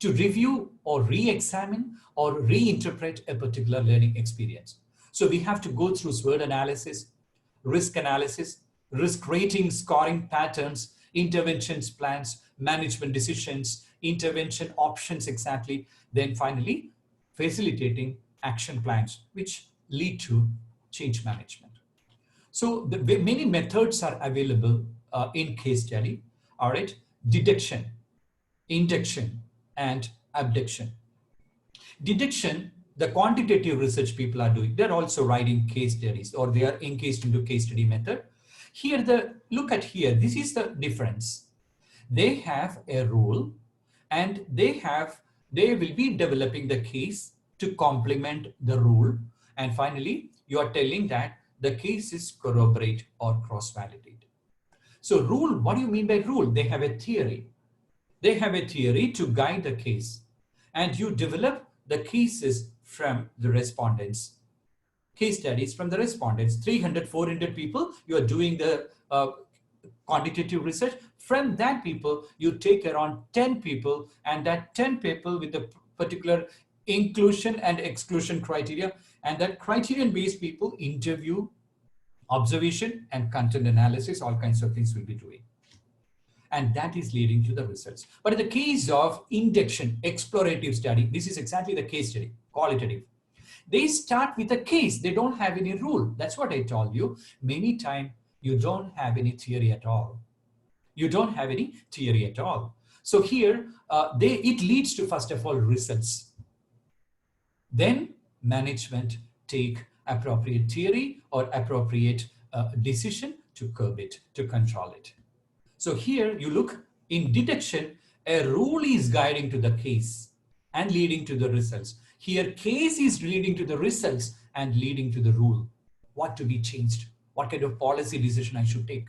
to review or re-examine or reinterpret a particular learning experience. So we have to go through SWOT analysis, risk rating, scoring patterns, interventions plans, management decisions, intervention options exactly, then finally facilitating action plans which lead to change management. So many methods are available in case study. All right, detection, induction, and abduction. Detection, the quantitative research people are doing, they're also writing case studies or they are engaged into case study method. Here, look at here, this is the difference. They have a rule and they will be developing the case to complement the rule. And finally, you are telling that the case is corroborate or cross-validate. So rule, what do you mean by rule? They have a theory. They have a theory to guide the case, and you develop the cases from the respondents. Case studies from the respondents, 300, 400 people, you are doing the quantitative research. From that people, you take around 10 people, and that 10 people with a particular inclusion and exclusion criteria, and that criterion-based people interview, observation, and content analysis, all kinds of things will be doing. And that is leading to the results. But in the case of induction, explorative study, this is exactly the case study, qualitative. They start with a case. They don't have any rule. That's what I told you. Many times, you don't have any theory at all. You don't have any theory at all. So here, it leads to, first of all, results. Then management take appropriate theory or appropriate decision to curb it, to control it. So here you look in detection, a rule is guiding to the case and leading to the results. Here case is leading to the results and leading to the rule. What to be changed? What kind of policy decision I should take?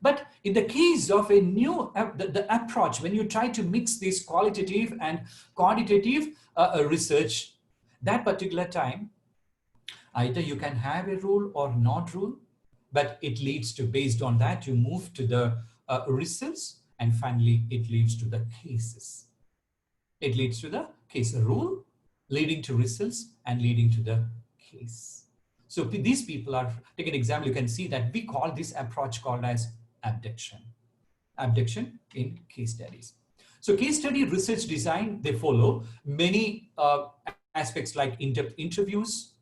But in the case of a new, the approach, when you try to mix this qualitative and quantitative research, that particular time, either you can have a rule or not rule, but it leads to, based on that, you move to the results, and finally it leads to the cases. It leads to the case, a rule leading to results and leading to the case. So these people are, take an example, you can see that we call this approach called as abduction. Abduction in case studies. So case study research design, they follow many aspects like in-depth interviews,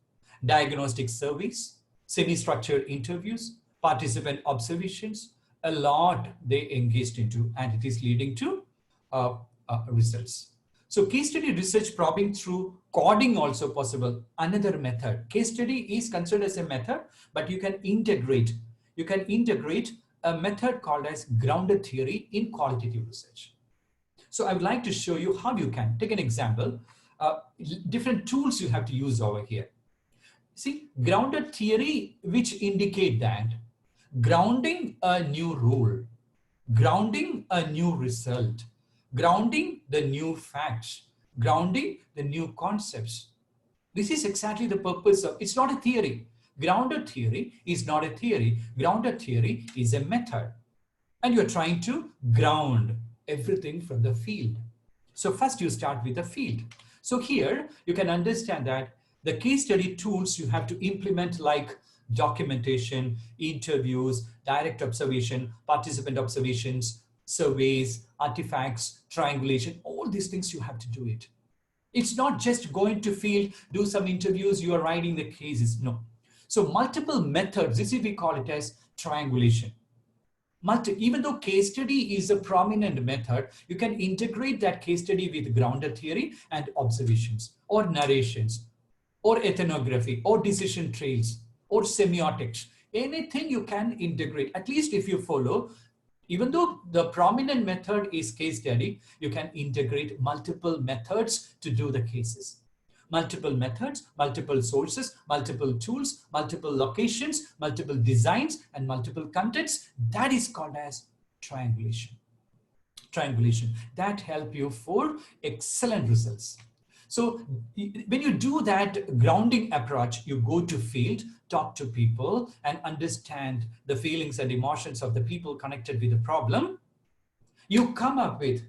diagnostic surveys, semi-structured interviews, participant observations, a lot they engaged into, and it is leading to results. So case study research probing through coding also possible. Another method. Case study is considered as a method, but you can integrate a method called as grounded theory in qualitative research. So I would like to show you how you can take an example. Different tools you have to use over here. See, grounded theory, which indicate that grounding a new rule, grounding a new result, grounding the new facts, grounding the new concepts. This is exactly the purpose of, it's not a theory. Grounded theory is not a theory. Grounded theory is a method. And you're trying to ground everything from the field. So first you start with the field. So here you can understand that the case study tools you have to implement, like documentation, interviews, direct observation, participant observations, surveys, artifacts, triangulation, all these things you have to do it. It's not just going to field, do some interviews, you are writing the cases, no. So multiple methods, this is we call it as triangulation. Even though case study is a prominent method, you can integrate that case study with grounded theory and observations or narrations or ethnography or decision trails or semiotics. Anything you can integrate, at least if you follow, even though the prominent method is case study, you can integrate multiple methods to do the cases. Multiple methods, multiple sources, multiple tools, multiple locations, multiple designs, and multiple contents. That is called as triangulation. Triangulation. That help you for excellent results. So when you do that grounding approach, you go to field, talk to people, and understand the feelings and emotions of the people connected with the problem. You come up with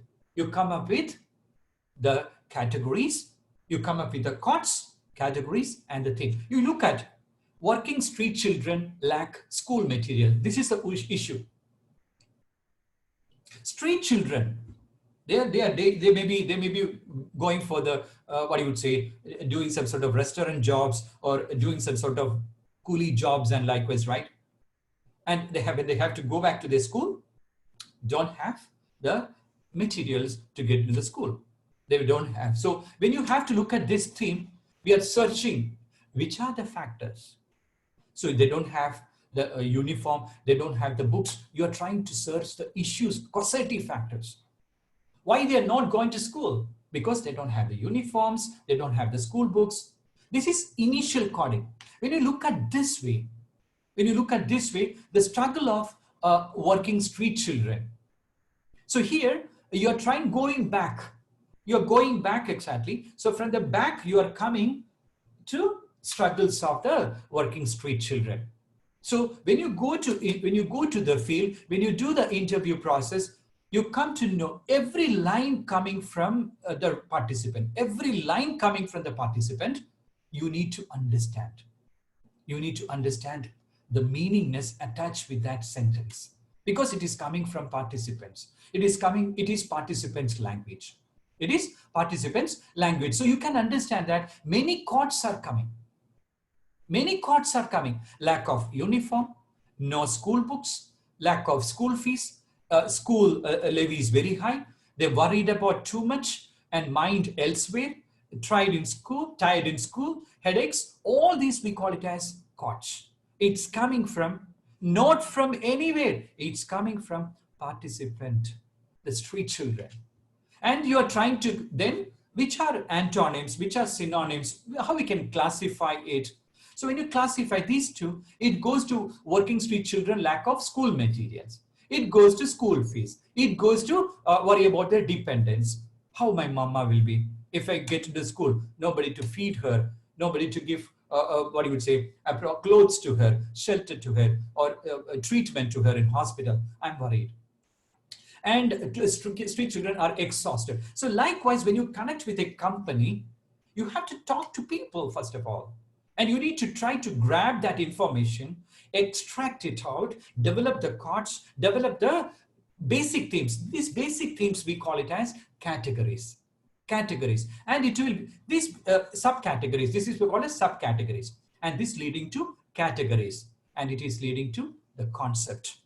the categories. You come up with the COTS, categories, and the thing. You look at working street children lack school material. This is the issue. Street children, they may be going for the what you would say, doing some sort of restaurant jobs or doing some sort of coolie jobs and likewise, right? And they have to go back to their school, don't have the materials to get into the school. They don't have. So when you have to look at this theme, we are searching which are the factors. So they don't have the uniform, they don't have the books. You are trying to search the issues, causative factors. Why they are not going to school? Because they don't have the uniforms, they don't have the school books. This is initial coding. When you look at this way, the struggle of working street children. So here you're going back exactly. So from the back you are coming to struggles of the working street children. So when you go to the field, when you do the interview process, you come to know every line coming from the participant. Every line coming from the participant, you need to understand. You need to understand the meaningness attached with that sentence, because it is coming from participants. It is participants' language. It is participants' language. So you can understand that many courts are coming. Many courts are coming. Lack of uniform, no school books, lack of school fees, school levy is very high. They're worried about too much and mind elsewhere. Tired in school, headaches, all these we call it as courts. It's coming from, not from anywhere. It's coming from participant, the street children. And you are trying to then, which are antonyms, which are synonyms, how we can classify it. So when you classify these two, it goes to working street children, lack of school materials. It goes to school fees. It goes to worry about their dependents. How my mama will be if I get into school, nobody to feed her, nobody to give clothes to her, shelter to her, or treatment to her in hospital. I'm worried. And street children are exhausted. So likewise, when you connect with a company, you have to talk to people first of all. And you need to try to grab that information, extract it out, develop the cards, develop the basic themes. These basic themes, we call it as categories. And it will, these subcategories, this is called as subcategories. And this leading to categories. And it is leading to the concept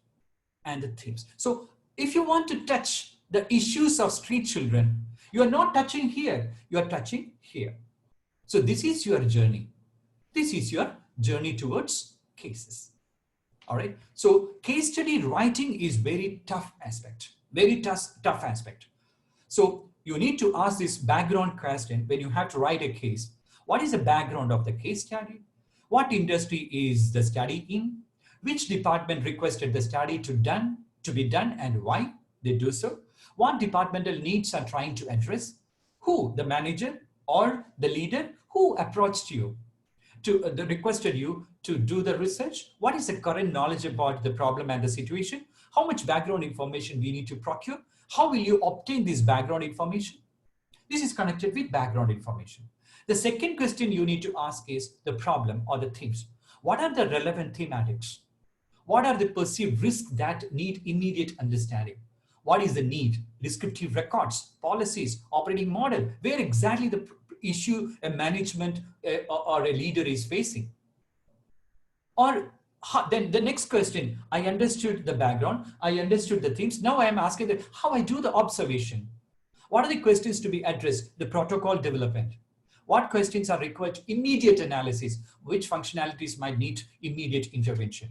and the themes. So if you want to touch the issues of street children, you are not touching here, you are touching here. So this is your journey. This is your journey towards cases. All right. So case study writing is very tough aspect, very tough aspect. So you need to ask this background question when you have to write a case. What is the background of the case study? What industry is the study in? Which department requested the study to be done and why they do so? What departmental needs are trying to address? Who, the manager or the leader, who approached you? Requested you to do the research? What is the current knowledge about the problem and the situation? How much background information we need to procure? How will you obtain this background information? This is connected with background information. The second question you need to ask is the problem or the themes. What are the relevant thematics? What are the perceived risks that need immediate understanding? What is the need? Descriptive records, policies, operating model, where exactly the issue a management or a leader is facing. Or then the next question, I understood the background, I understood the themes. Now I am asking how I do the observation. What are the questions to be addressed? The protocol development. What questions are required to immediate analysis? Which functionalities might need immediate intervention?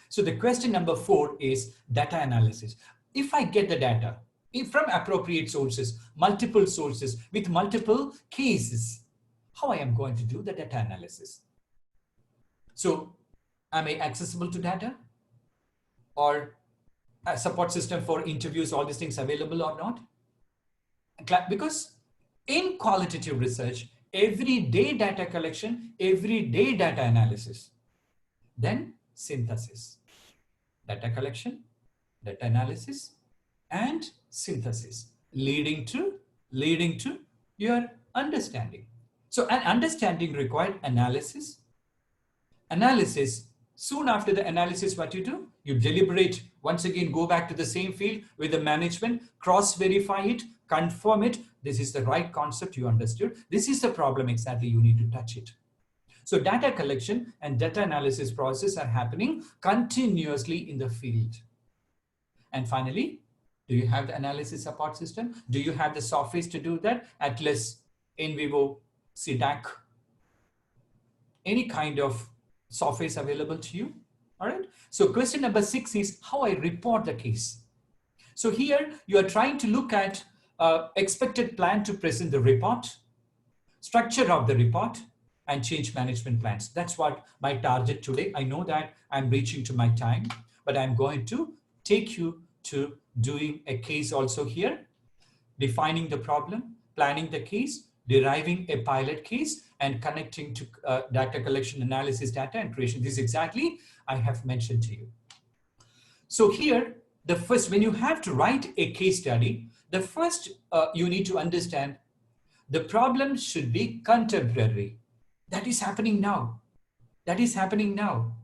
So the question number 4 is data analysis. If I get the data from appropriate sources, multiple sources with multiple cases, how I am going to do the data analysis? So am I accessible to data? Or a support system for interviews, all these things available or not? Because in qualitative research, everyday data collection, everyday data analysis, then synthesis. Data collection, data analysis, and synthesis, leading to your understanding. So an understanding required analysis. Soon after the analysis, what you do? You deliberate, once again, go back to the same field with the management, cross-verify it, confirm it. This is the right concept you understood. This is the problem exactly you need to touch it. So data collection and data analysis process are happening continuously in the field. And finally, do you have the analysis support system? Do you have the software to do that? Atlas, InVivo, CDAC, any kind of software is available to you. All right. So question number 6 is how I report the case. So here you are trying to look at expected plan to present the report. structure of the report, and change management plans. That's what my target today. I know that I'm reaching to my time, but I'm going to take you to doing a case also here, defining the problem, planning the case, deriving a pilot case, and connecting to data collection, analysis, data, and creation. This is exactly I have mentioned to you. So here, the first, when you have to write a case study, the first you need to understand the problem should be contemporary. That is happening now. That is happening now.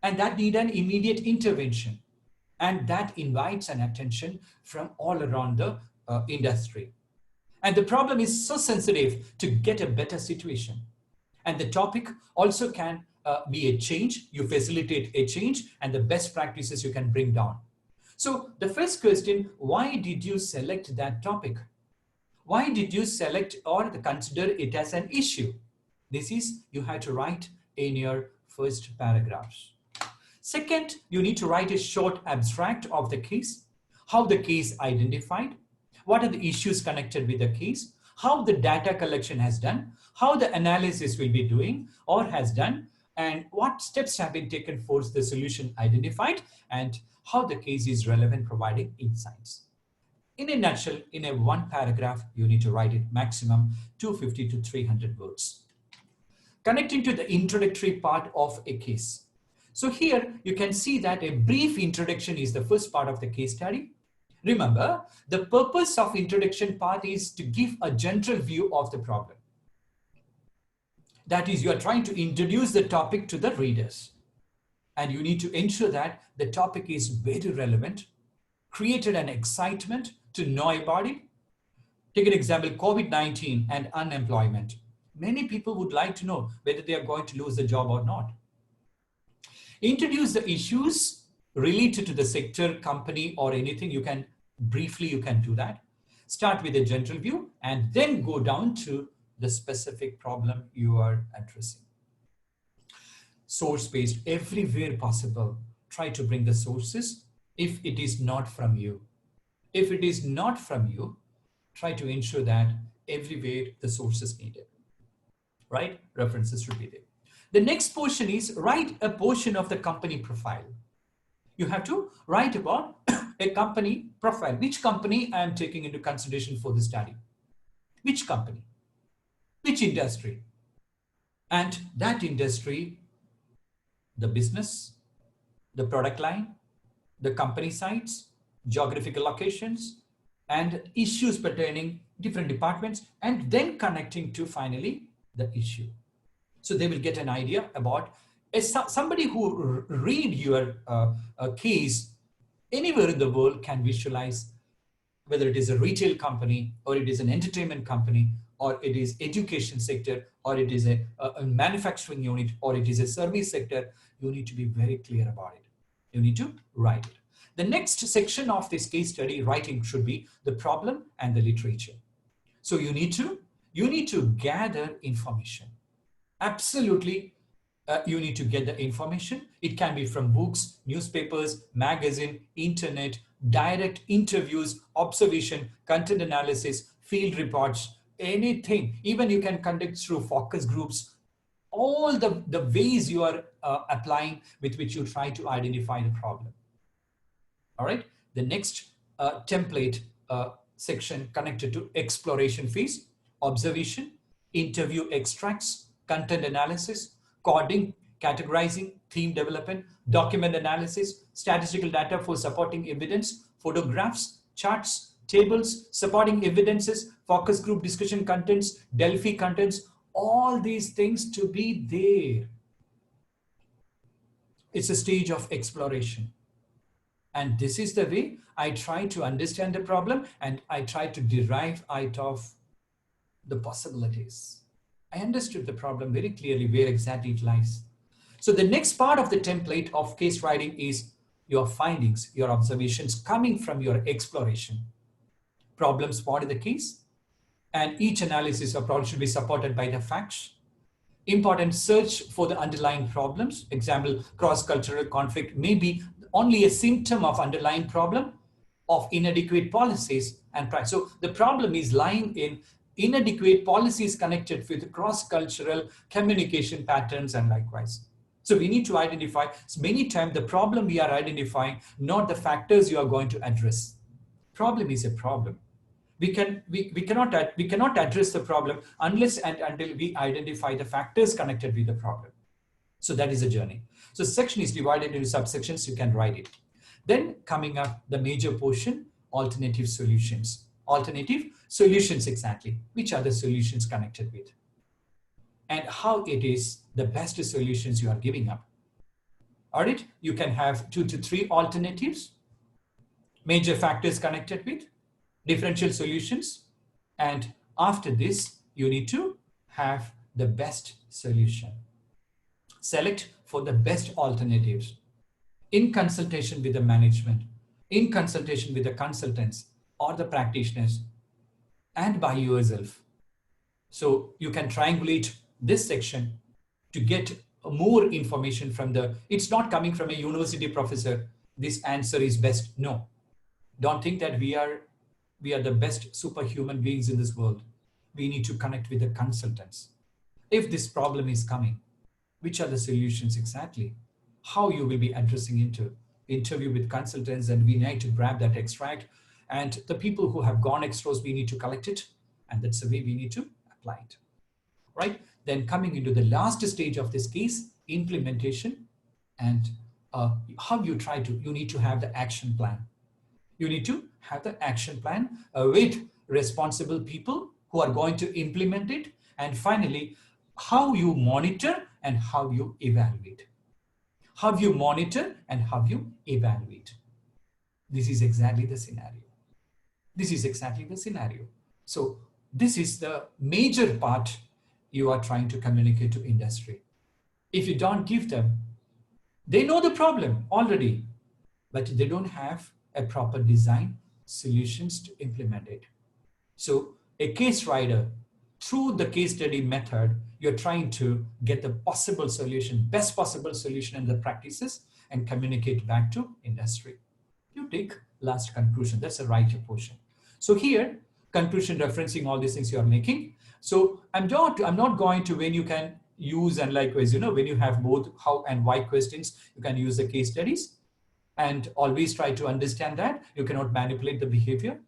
And that need an immediate intervention. And that invites an attention from all around the industry. And the problem is so sensitive to get a better situation. And the topic also can be a change. You facilitate a change and the best practices you can bring down. So the first question, why did you select that topic? Why did you select or consider it as an issue? This is, you have to write in your first paragraphs. Second, you need to write a short abstract of the case, how the case identified, what are the issues connected with the case, how the data collection has done, how the analysis will be doing or has done, and what steps have been taken for the solution identified, and how the case is relevant, providing insights. In a nutshell, in a one paragraph, you need to write it maximum 250 to 300 words. Connecting to the introductory part of a case. So here you can see that a brief introduction is the first part of the case study. Remember, the purpose of introduction part is to give a general view of the problem. That is, you are trying to introduce the topic to the readers. And you need to ensure that the topic is very relevant, created an excitement to know about it. Take an example, COVID-19 and unemployment. Many people would like to know whether they are going to lose the job or not. Introduce the issues related to the sector, company, or anything. You can briefly, you can do that. Start with a general view and then go down to the specific problem you are addressing. Source-based, everywhere possible. Try to bring the sources if it is not from you. If it is not from you, try to ensure that everywhere the sources needed, right? References should be there. The next portion is write a portion of the company profile. You have to write about a company profile. Which company I am taking into consideration for the study? Which company? Which industry? And that industry, the business, the product line, the company sites, geographical locations, and issues pertaining different departments, and then connecting to finally the issue. So they will get an idea about somebody who read your case anywhere in the world can visualize whether it is a retail company or it is an entertainment company or it is education sector or it is a manufacturing unit or it is a service sector. You need to be very clear about it. You need to write it. The next section of this case study writing should be the problem and the literature. So you need to gather information. Absolutely, you need to get the information. It can be from books, newspapers, magazine, internet, direct interviews, observation, content analysis, field reports, anything. Even you can conduct through focus groups, all the ways you are applying with which you try to identify the problem. All right. The next template section connected to exploration phase, observation, interview extracts, content analysis, coding, categorizing, theme development, document analysis, statistical data for supporting evidence, photographs, charts, tables, supporting evidences, focus group discussion contents, Delphi contents, all these things to be there. It's a stage of exploration. And this is the way I try to understand the problem and I try to derive out of the possibilities. I understood the problem very clearly where exactly it lies. So the next part of the template of case writing is your findings, your observations coming from your exploration. Problem spot in the case, and each analysis of problem should be supported by the facts. Important search for the underlying problems. Example, cross-cultural conflict may be only a symptom of underlying problem of inadequate policies and practice. So the problem is lying in inadequate policies connected with cross-cultural communication patterns and likewise. So we need to identify, so many times the problem we are identifying, not the factors you are going to address. Problem is a problem. We cannot address the problem unless and until we identify the factors connected with the problem. So that is a journey. So section is divided into subsections, you can write it. Then coming up the major portion, alternative solutions. Alternative solutions exactly. Which are the solutions connected with? And how it is the best solutions you are giving up. All right, you can have 2 to 3 alternatives, major factors connected with, differential solutions, and after this, you need to have the best solution. Select for the best alternatives in consultation with the management, in consultation with the consultants or the practitioners, and by yourself. So you can triangulate this section to get more information from it's not coming from a university professor, this answer is best. No, don't think that we are the best superhuman beings in this world. We need to connect with the consultants. If this problem is coming, which are the solutions exactly? How you will be addressing interview with consultants, and we need to grab that extract. And the people who have gone extras, we need to collect it. And that's the way we need to apply it. Right? Then coming into the last stage of this case, implementation, and how you need to have the action plan. You need to have the action plan with responsible people who are going to implement it. And finally, how you monitor and how you evaluate. How you monitor and how you evaluate. This is exactly the scenario. This is exactly the scenario. So this is the major part you are trying to communicate to industry. If you don't give them, they know the problem already, but they don't have a proper design solutions to implement it. So a case writer, through the case study method, you're trying to get the possible solution, best possible solution in the practices and communicate back to industry. You take last conclusion, that's the writer portion. So here, conclusion referencing all these things you are making. So I'm not going to, when you can use, and likewise, when you have both how and why questions, you can use the case studies and always try to understand that you cannot manipulate the behavior.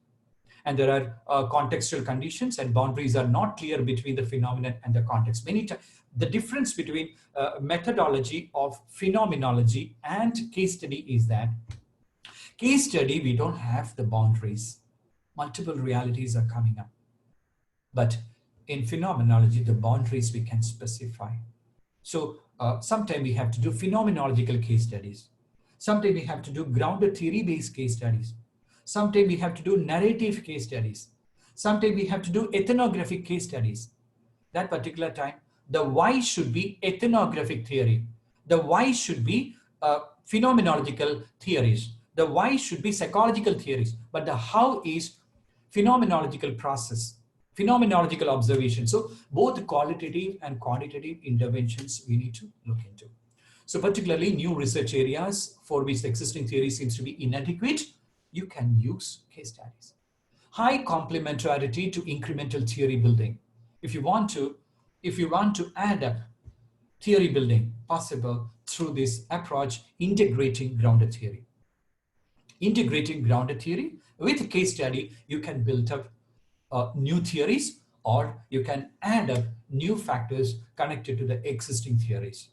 And there are contextual conditions and boundaries are not clear between the phenomenon and the context. Many times, the difference between methodology of phenomenology and case study is that case study, we don't have the boundaries. Multiple realities are coming up. But in phenomenology, the boundaries we can specify. So sometimes we have to do phenomenological case studies. Sometimes we have to do grounded theory-based case studies. Sometimes we have to do narrative case studies. Sometimes we have to do ethnographic case studies. That particular time, the why should be ethnographic theory. The why should be phenomenological theories. The why should be psychological theories. But the how is phenomenological process, phenomenological observation. So both qualitative and quantitative interventions we need to look into. So particularly new research areas for which the existing theory seems to be inadequate, you can use case studies. High complementarity to incremental theory building. If you want to add up theory building possible through this approach, integrating grounded theory. Integrating grounded theory with a case study, you can build up new theories, or you can add up new factors connected to the existing theories.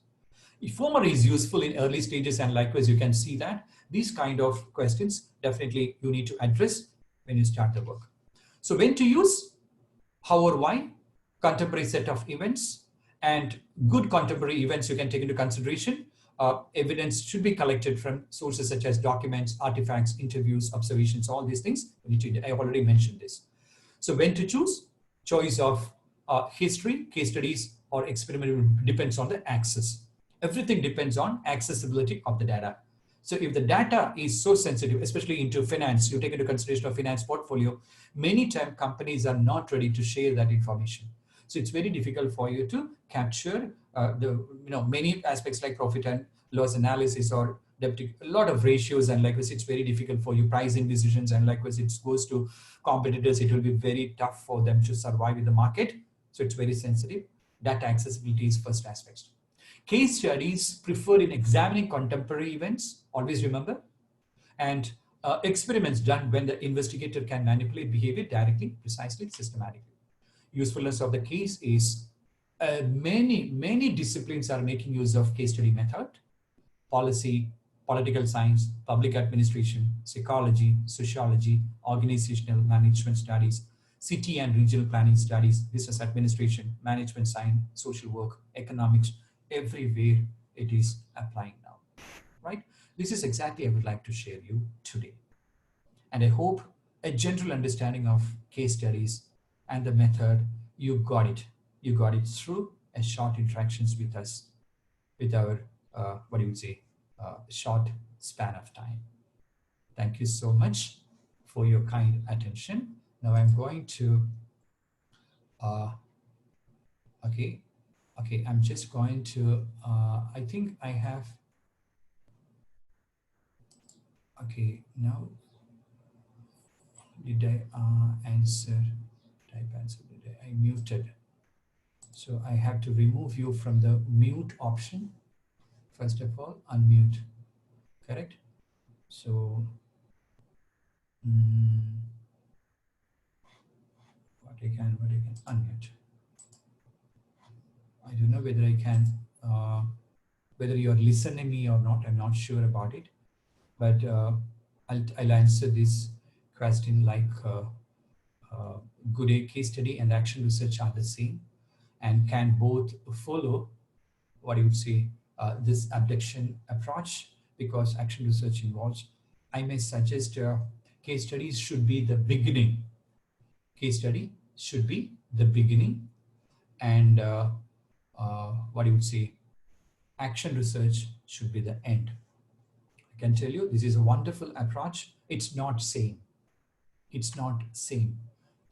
Former is useful in early stages, and likewise you can see that these kind of questions definitely you need to address when you start the work. So when to use, how or why, contemporary set of events, and good contemporary events you can take into consideration. Evidence should be collected from sources such as documents, artifacts, interviews, observations, all these things. I have already mentioned this. So when to choose? Choice of history, case studies, or experiment depends on the access. Everything depends on accessibility of the data. So if the data is so sensitive, especially into finance, you take into consideration a finance portfolio, many times companies are not ready to share that information. So it's very difficult for you to capture many aspects like profit and loss analysis or a lot of ratios, and likewise it's very difficult for you pricing decisions, and likewise it goes to competitors, it will be very tough for them to survive in the market. So it's very sensitive. Data accessibility is first aspect. Case studies preferred in examining contemporary events, always remember, and experiments done when the investigator can manipulate behavior directly, precisely, systematically. Usefulness of the case is many disciplines are making use of case study method. Policy, political science, public administration, psychology, sociology, organizational management studies, city and regional planning studies, business administration, management science, social work, economics, everywhere it is applying now, right? This is exactly I would like to share you today. And I hope a general understanding of case studies and the method, you got it. You got it through a short interactions with us, with our, what do you say, short span of time. Thank you so much for your kind attention. Now I'm going to, okay, I'm just going to, I think I have, okay, now, did I answer, type answer, did I muted? So I have to remove you from the mute option. First of all, unmute, correct? So, what I can unmute. I don't know whether I can, whether you're listening me or not, I'm not sure about it, but I'll answer this question like good a case study and action research are the same and can both follow, what you would say, this abduction approach, because action research involves, I may suggest case studies should be the beginning. Case study should be the beginning, and what you would say, action research should be the end. I can tell you this is a wonderful approach. It's not same. It's not same.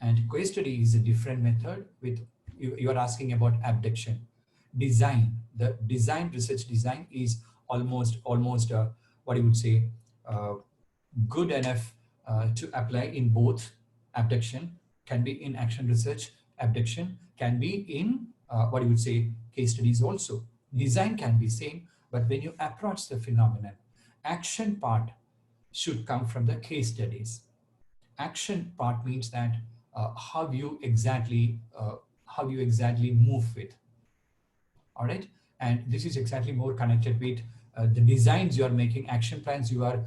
And case study is a different method. With you are asking about abduction. Design, the design, research design is almost what you would say, good enough to apply in both. Abduction can be in action research, abduction can be in what you would say, case studies also. Design can be same, but when you approach the phenomenon, action part should come from the case studies. Action part means that how you exactly move with. All right, and this is exactly more connected with the designs you are making, action plans you are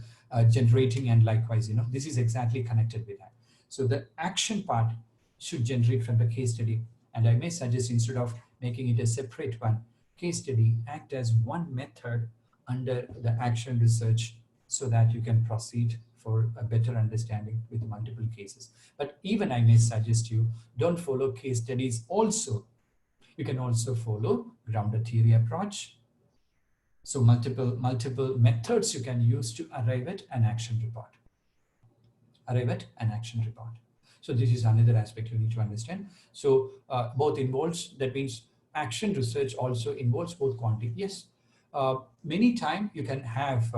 generating, and likewise, this is exactly connected with that. So the action part should generate from the case study, and I may suggest instead of making it a separate one, case study act as one method under the action research, so that you can proceed for a better understanding with multiple cases. But even I may suggest you don't follow case studies also. You can also follow grounded theory approach. So multiple methods you can use to arrive at an action report. So this is another aspect you need to understand. So both involves, that means action research also involves both quantity. Yes, many times you can have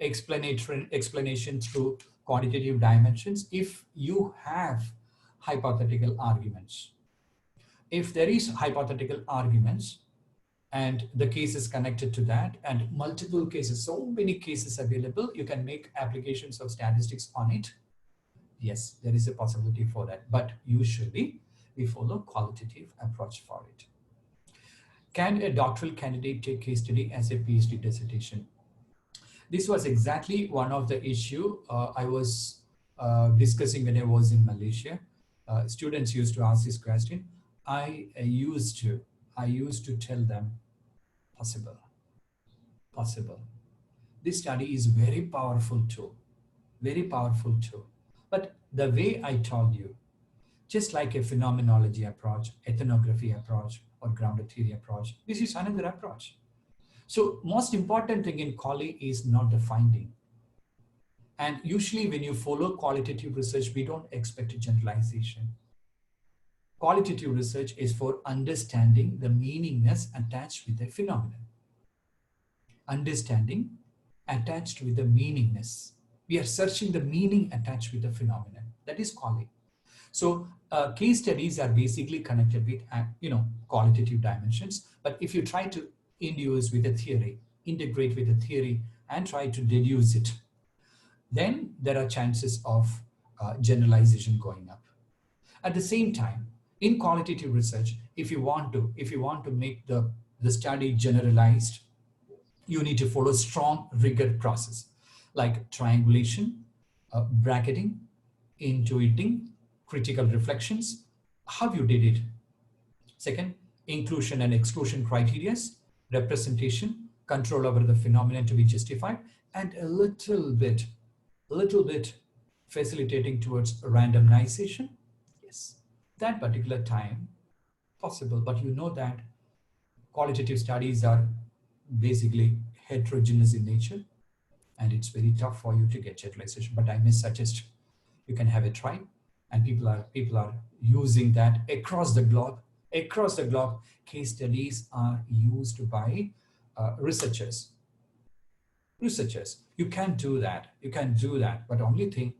explanation through quantitative dimensions if you have hypothetical arguments. If there is hypothetical arguments and the case is connected to that and multiple cases, so many cases available, you can make applications of statistics on it. Yes, there is a possibility for that, but usually we follow qualitative approach for it. Can a doctoral candidate take case study as a PhD dissertation? This was exactly one of the issue I was discussing when I was in Malaysia. Students used to ask this question. I used to tell them, possible. This study is very powerful tool. But the way I told you, just like a phenomenology approach, ethnography approach, or grounded theory approach, this is another approach. So most important thing in quali is not the finding. And usually when you follow qualitative research, we don't expect a generalization. Qualitative research is for understanding the meaningness attached with a phenomenon. Understanding attached with the meaningness. We are searching the meaning attached with the phenomenon. That is quality. So case studies are basically connected with qualitative dimensions. But if you try to induce with a theory, integrate with a theory, and try to deduce it, then there are chances of generalization going up. At the same time, in qualitative research, if you want to make the study generalized, you need to follow strong rigor process like triangulation, bracketing, intuiting, critical reflections, how you did it. Second, inclusion and exclusion criteria, representation, control over the phenomenon to be justified, and a little bit facilitating towards randomization. Yes, that particular time possible, but you know that qualitative studies are basically heterogeneous in nature, and it's very tough for you to get generalization. But I may suggest you can have a try, and people are using that across the globe. Across the globe, case studies are used by researchers. You can do that, but only thing,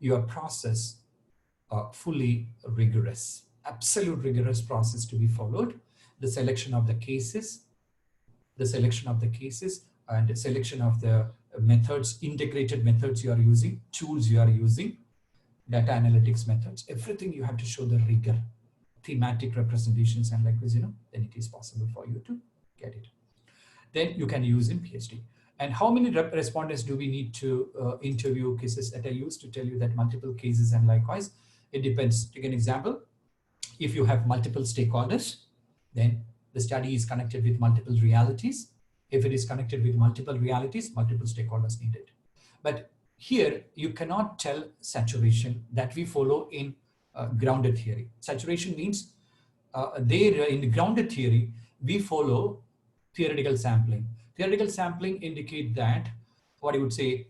your process fully rigorous, absolute rigorous process to be followed. The selection of the cases, and the selection of the methods, integrated methods you are using, tools you are using, data analytics methods, everything you have to show the rigor, thematic representations, and likewise, then it is possible for you to get it. Then you can use in PhD. And how many respondents do we need to interview cases that I used to tell you that multiple cases, and likewise, it depends. Take an example. If you have multiple stakeholders, then the study is connected with multiple realities. If it is connected with multiple realities, multiple stakeholders needed. But here, you cannot tell saturation that we follow in grounded theory. Saturation means there in the grounded theory, we follow theoretical sampling. Theoretical sampling indicate that, what I would say,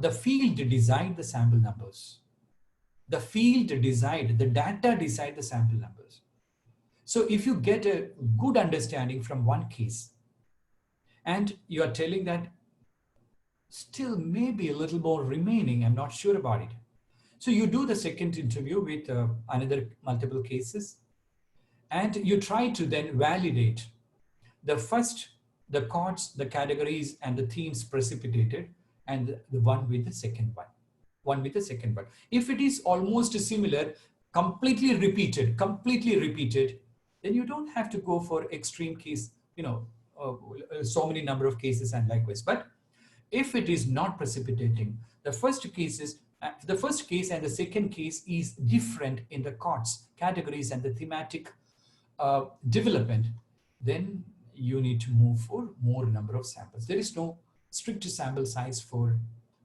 the field decide the sample numbers. The data decide the sample numbers. So if you get a good understanding from one case, and you are telling that still maybe a little more remaining, I'm not sure about it. So you do the second interview with another multiple cases, and you try to then validate the first, the chords, the categories, and the themes precipitated, and the one with the second one. If it is almost similar, completely repeated, then you don't have to go for extreme case, so many number of cases and likewise. But if it is not precipitating, the first case and the second case is different in the chords, categories, and the thematic development, then you need to move for more number of samples. There is no strict sample size for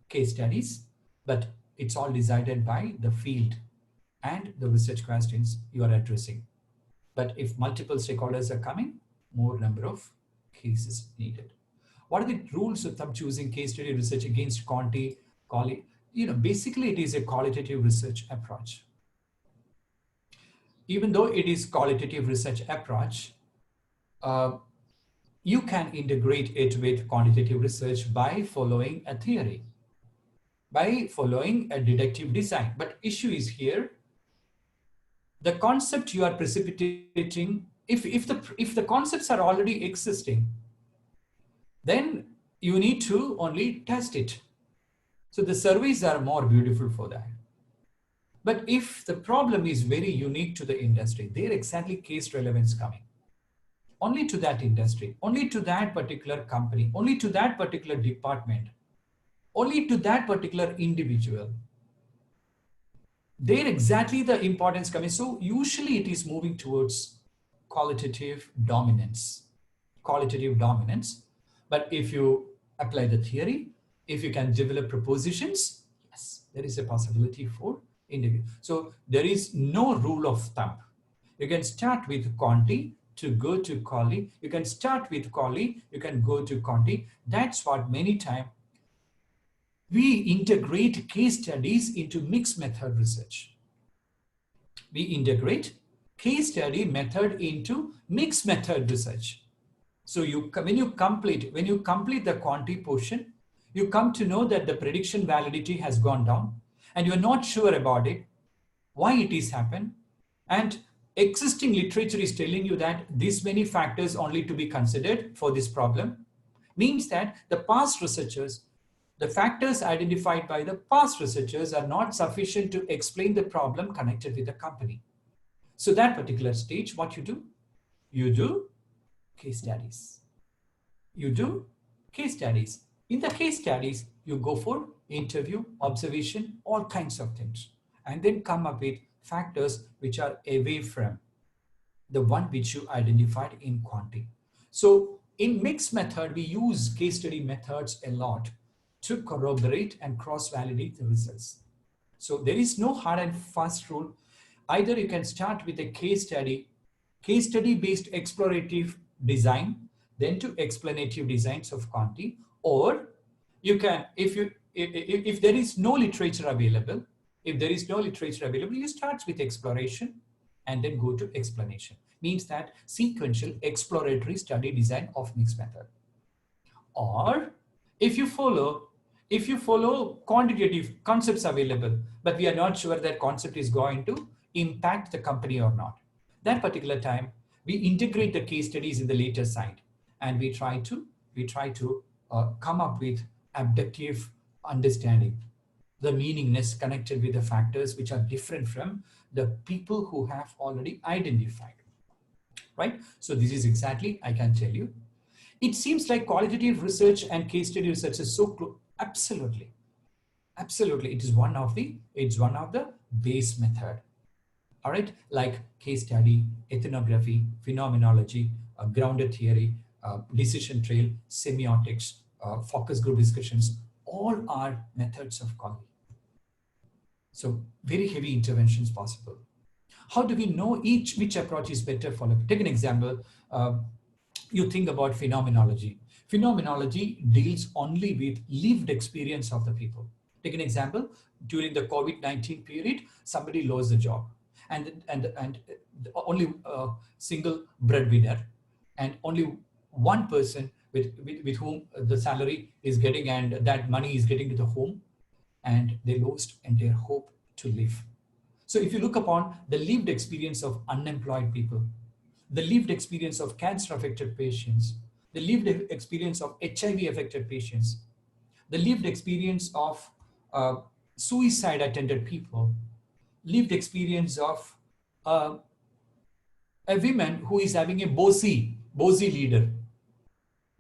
case studies, but it's all decided by the field and the research questions you are addressing. But if multiple stakeholders are coming, more number of cases needed. What are the rules of thumb choosing case study research against quantity? Basically it is a qualitative research approach. Even though it is qualitative research approach, you can integrate it with quantitative research by following a theory, by following a deductive design. But issue is here, the concept you are precipitating, if the concepts are already existing, then you need to only test it. So the surveys are more beautiful for that. But if the problem is very unique to the industry, there exactly case relevance coming. Only to that industry, only to that particular company, only to that particular department, only to that particular individual. There exactly the importance coming. So usually it is moving towards qualitative dominance. But if you apply the theory, if you can develop propositions, yes, there is a possibility for individual. So there is no rule of thumb. You can start with quanti to go to quali. You can start with quali, you can go to quanti. That's what many times we integrate case studies into mixed method research. We integrate case study method into mixed method research. So when you complete the quanti portion, You come to know that the prediction validity has gone down and you're not sure about it, why it is happened, and existing literature is telling you that these many factors only to be considered for this problem, means that the past researchers, the factors identified by the past researchers are not sufficient to explain the problem connected with the company. So that particular stage, what you do case studies. You do case studies. In the case studies, you go for interview, observation, all kinds of things, and then come up with factors which are away from the one which you identified in quanti. So in mixed method, we use case study methods a lot to corroborate and cross-validate the results. So there is no hard and fast rule. Either you can start with a case study based explorative design, then to explanative designs of quanti, or you can, if there is no literature available, you start with exploration and then go to explanation. Means that sequential exploratory study design of mixed method. Or if you follow quantitative concepts available, but we are not sure that concept is going to impact the company or not, that particular time we integrate the case studies in the later side, and we try to come up with abductive understanding, the meaningness connected with the factors which are different from the people who have already identified, right? So this is exactly, I can tell you, it seems like qualitative research and case study research is so close. Absolutely, absolutely, it is one of the base method. All right, like case study, ethnography, phenomenology, grounded theory, decision trail, semiotics, focus group discussions, all are methods of quality. So very heavy interventions possible. How do we know which approach is better for? Take an example. You think about phenomenology. Phenomenology deals only with lived experience of the people. Take an example. During the COVID-19 period, somebody lost the job, and only a single breadwinner, and only one person with whom the salary is getting and that money is getting to the home, and they lost entire hope to live. So if you look upon the lived experience of unemployed people, the lived experience of cancer affected patients, the lived experience of HIV affected patients, the lived experience of suicide attended people, lived experience of a woman who is having a bossy leader.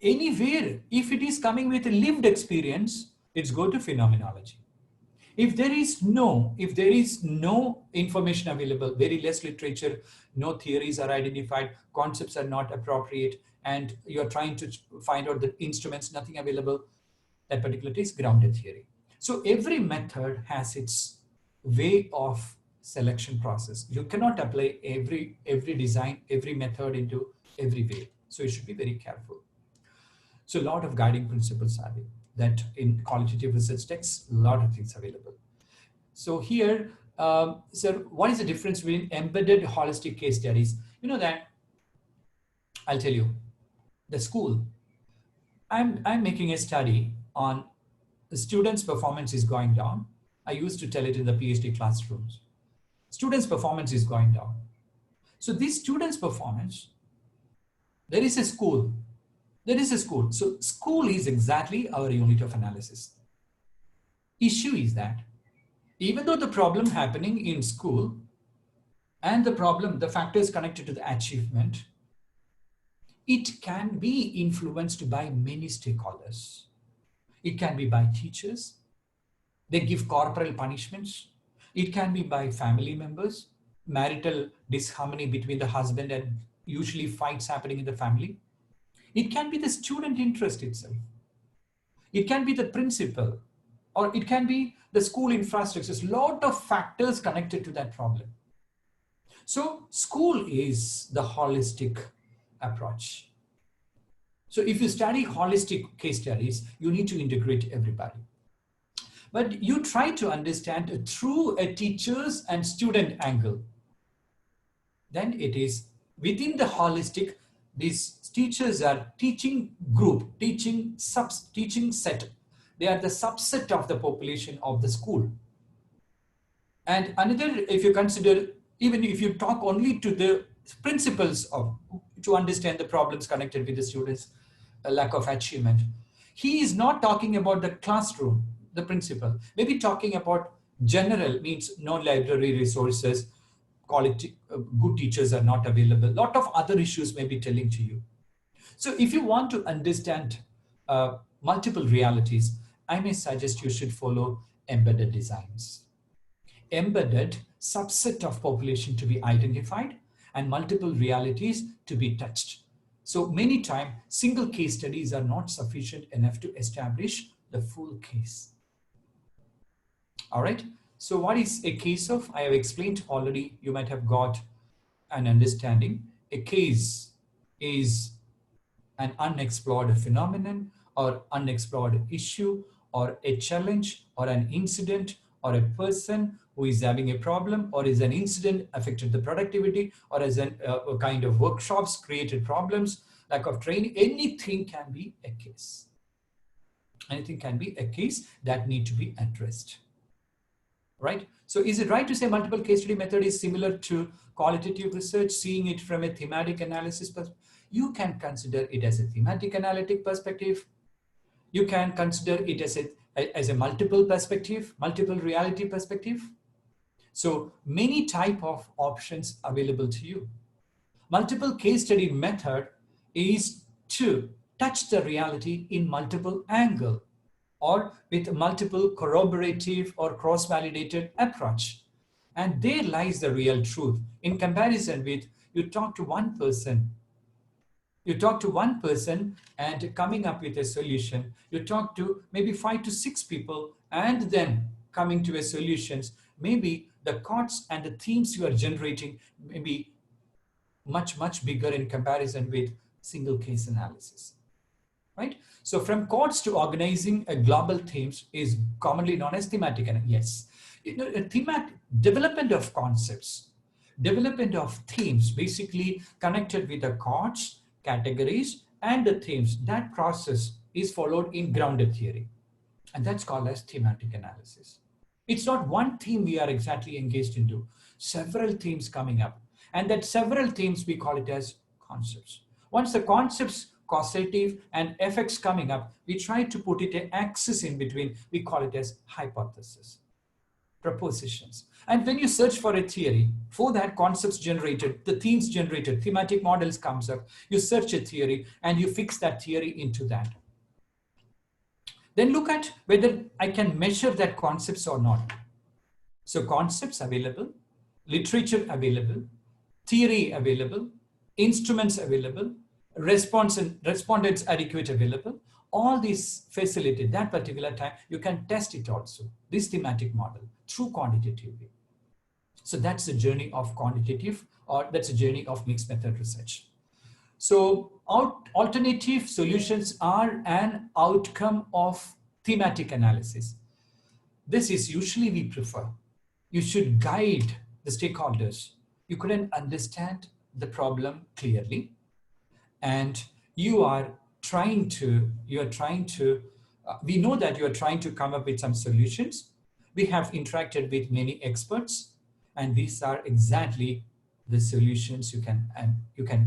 Anywhere, if it is coming with a lived experience, it's go to phenomenology. If there is no information available, very less literature, no theories are identified, concepts are not appropriate, and you are trying to find out the instruments, nothing available, that particular is grounded theory. So every method has its way of selection process. You cannot apply every design, every method into every way. So you should be very careful. So a lot of guiding principles are there that in qualitative research texts, a lot of things available. So here, sir, what is the difference between embedded holistic case studies? You know that, I'll tell you, the school, I'm making a study on the students' performance is going down. I used to tell it in the PhD classrooms. Students' performance is going down. So this students' performance, there is a school. So school is exactly our unit of analysis. Issue is that even though the problem happening in school and the factors connected to the achievement, it can be influenced by many stakeholders. It can be by teachers. They give corporal punishments. It can be by family members, marital disharmony between the husband and usually fights happening in the family. It can be the student interest itself. It can be the principal, or it can be the school infrastructure. There's a lot of factors connected to that problem. So school is the holistic approach. So if you study holistic case studies, you need to integrate everybody. But you try to understand through a teacher's and student angle. Then it is within the holistic, these teachers are teaching group, teaching set. They are the subset of the population of the school. And another, if you consider, even if you talk only to the principles of, to understand the problems connected with the students' lack of achievement, he is not talking about the classroom, the principal. Maybe talking about general, means no library resources, quality, good teachers are not available. Lot of other issues may be telling to you. So if you want to understand multiple realities, I may suggest you should follow embedded designs. Embedded subset of population to be identified and multiple realities to be touched. So many times, single case studies are not sufficient enough to establish the full case. All right. So what is a case of? I have explained already. You might have got an understanding. A case is an unexplored phenomenon or unexplored issue or a challenge or an incident or a person who is having a problem, or is an incident affected the productivity, or as a kind of workshops created problems, lack of training. Anything can be a case. Anything can be a case that need to be addressed. Right? So is it right to say multiple case study method is similar to qualitative research, seeing it from a thematic analysis perspective? You can consider it as a thematic analytic perspective. You can consider it as a multiple perspective, multiple reality perspective. So many type of options available to you. Multiple case study method is to touch the reality in multiple angle or with multiple corroborative or cross-validated approach. And there lies the real truth. In comparison with, you talk to one person and coming up with a solution. You talk to maybe 5 to 6 people and then coming to a solutions. Maybe the chords and the themes you are generating may be much, much bigger in comparison with single case analysis. Right? So from chords to organizing a global themes is commonly known as thematic. And yes, a thematic development of concepts, development of themes, basically connected with the chords, categories, and the themes. That process is followed in grounded theory. And that's called as thematic analysis. It's not one theme we are exactly engaged into, several themes coming up. And that several themes, we call it as concepts. Once the concepts, causative and effects coming up, we try to put it an axis in between. We call it as hypothesis, propositions. And when you search for a theory, for that concepts generated, the themes generated, thematic models comes up, you search a theory and you fix that theory into that. Then look at whether I can measure that concepts or not. So concepts available, literature available, theory available, instruments available, respondents adequate available. All these facilitate that particular time. You can test it also, this thematic model, through quantitatively. So that's the journey of quantitative, or that's a journey of mixed method research. So alternative solutions are an outcome of thematic analysis. This is usually we prefer. You should guide the stakeholders. You couldn't understand the problem clearly, and we know that you are trying to come up with some solutions. We have interacted with many experts, and these are exactly the solutions you can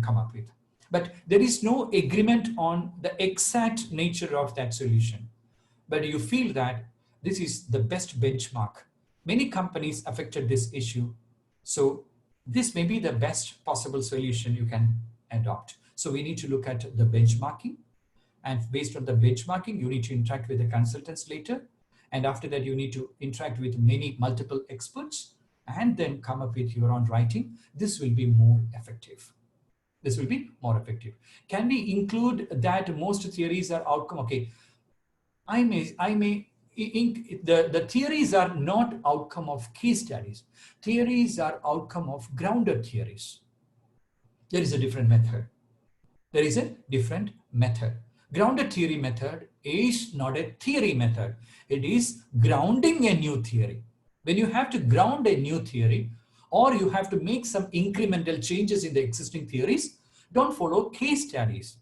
come up with. But there is no agreement on the exact nature of that solution. But you feel that this is the best benchmark. Many companies affected this issue. So this may be the best possible solution you can adopt. So we need to look at the benchmarking. And based on the benchmarking, you need to interact with the consultants later. And after that, you need to interact with multiple experts and then come up with your own writing. This will be more effective. This will be more effective. Can we include that most theories are outcome? Okay, the theories are not outcome of case studies. Theories are outcome of grounded theories. There is a different method. There is a different method. Grounded theory method is not a theory method. It is grounding a new theory. When you have to ground a new theory, or you have to make some incremental changes in the existing theories, don't follow case studies.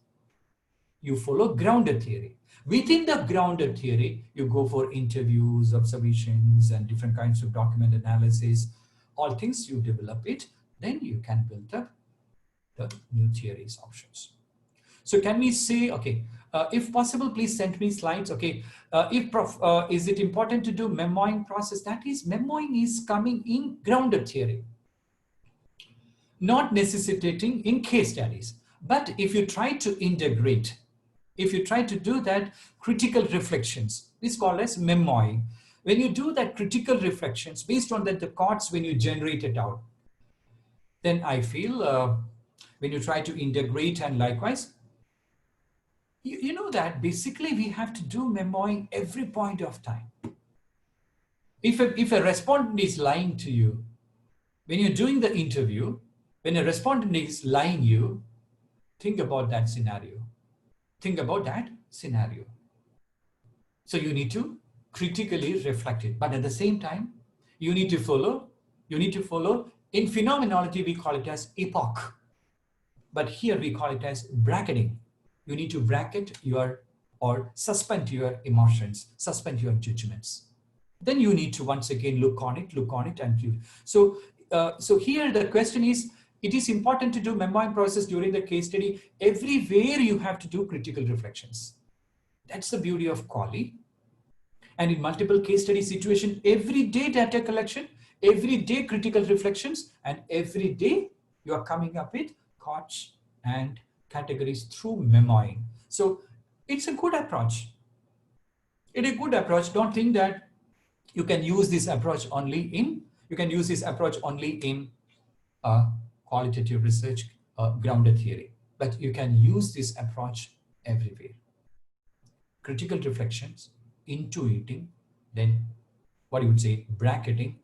you follow grounded theory. Within the grounded theory, you go for interviews, observations, and different kinds of document analysis. All things you develop it, then you can build up the new theories options. So can we say, okay, if possible, please send me slides. Okay, is it important to do memoing process? That is, memoing is coming in grounded theory, not necessitating in case studies. But if you try to integrate, if you try to do that critical reflections, this is called as memoing. When you do that critical reflections based on that the chords when you generate it out, then I feel when you try to integrate and likewise, you know that basically we have to do memoing every point of time. If a respondent is lying to you, when you're doing the interview, when a respondent is lying you, think about that scenario. Think about that scenario. So you need to critically reflect it. But at the same time, you need to follow, in phenomenology, we call it as epoch. But here we call it as bracketing. You need to bracket your, or suspend your emotions, suspend your judgments. Then you need to once again look on it and you. So here the question is, it is important to do memoing process during the case study. Everywhere you have to do critical reflections. That's the beauty of quali. And in multiple case study situation, every day data collection, every day critical reflections, and every day you are coming up with chords and categories through memoing. So it's a good approach. It's a good approach. Don't think that you can use this approach only in, qualitative research, grounded theory, but you can use this approach everywhere. Critical reflections, intuiting, then what you would say, bracketing,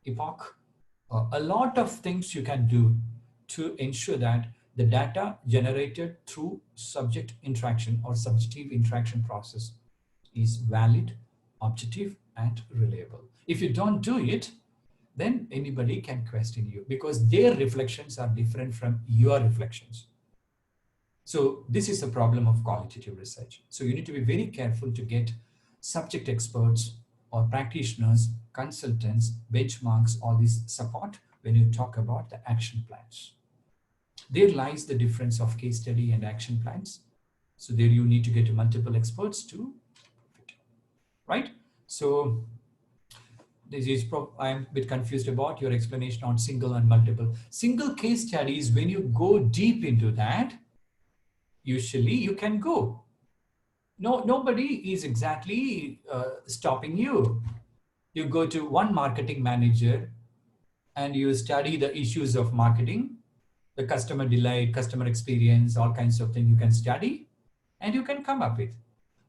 epoch, a lot of things you can do to ensure that the data generated through subject interaction or subjective interaction process is valid, objective, and reliable. If you don't do it, then anybody can question you because their reflections are different from your reflections. So this is the problem of qualitative research. So you need to be very careful to get subject experts or practitioners, consultants, benchmarks, all this support when you talk about the action plans. There lies the difference of case study and action plans. So there you need to get multiple experts to, right? So this is, I'm a bit confused about your explanation on single and multiple. Single case studies, when you go deep into that, usually you can go. No, nobody is exactly stopping you. You go to one marketing manager and you study the issues of marketing, the customer delight, customer experience, all kinds of things you can study and you can come up with.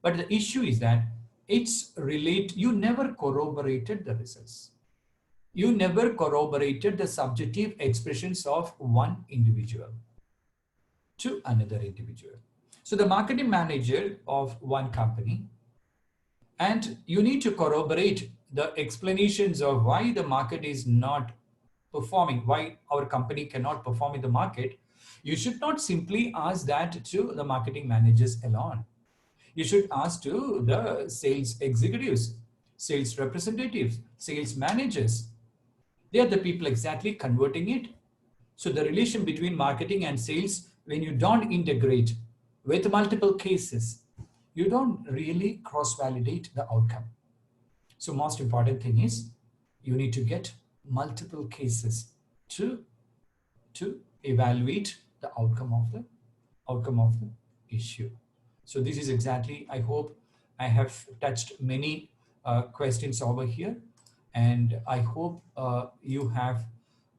But the issue is that you never corroborated the results. You never corroborated the subjective expressions of one individual to another individual. So the marketing manager of one company, and you need to corroborate the explanations of why the market is not performing, why our company cannot perform in the market. You should not simply ask that to the marketing managers alone. You should ask to the sales executives, sales representatives, sales managers. They are the people exactly converting it. So the relation between marketing and sales, when you don't integrate with multiple cases, you don't really cross-validate the outcome. So most important thing is you need to get multiple cases to evaluate the outcome of the issue. So this is exactly, I hope I have touched many questions over here, and I hope you have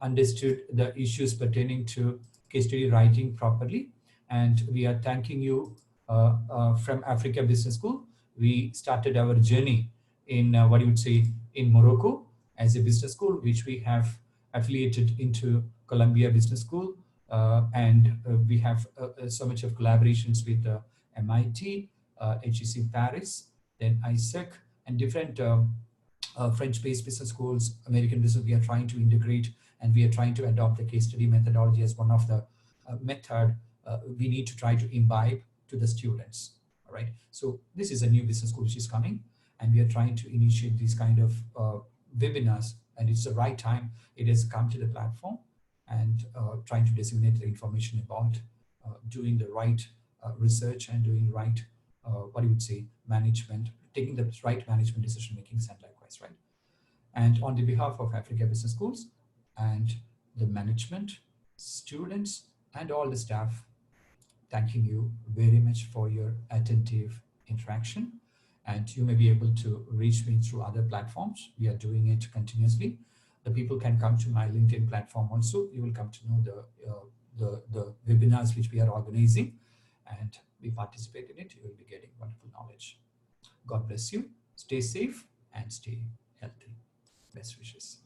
understood the issues pertaining to case study writing properly. And we are thanking you from Africa Business School. We started our journey in what you would say in Morocco as a business school, which we have affiliated into Columbia Business School, and we have so much of collaborations with MIT, HEC Paris, then ISEC, and different French-based business schools, American business. We are trying to integrate and we are trying to adopt the case study methodology as one of the method we need to try to imbibe to the students. All right. So this is a new business school which is coming, and we are trying to initiate these kind of webinars, and it's the right time. It has come to the platform, and trying to disseminate the information about doing the right research and doing right, what you would say, management, taking the right management decision makings, and likewise, right? And on the behalf of Africa Business Schools and the management, students, and all the staff, thanking you very much for your attentive interaction. And you may be able to reach me through other platforms. We are doing it continuously. The people can come to my LinkedIn platform also. You will come to know the webinars which we are organizing, and we participate in it. You will be getting wonderful knowledge. God bless you. Stay safe and stay healthy. Best wishes.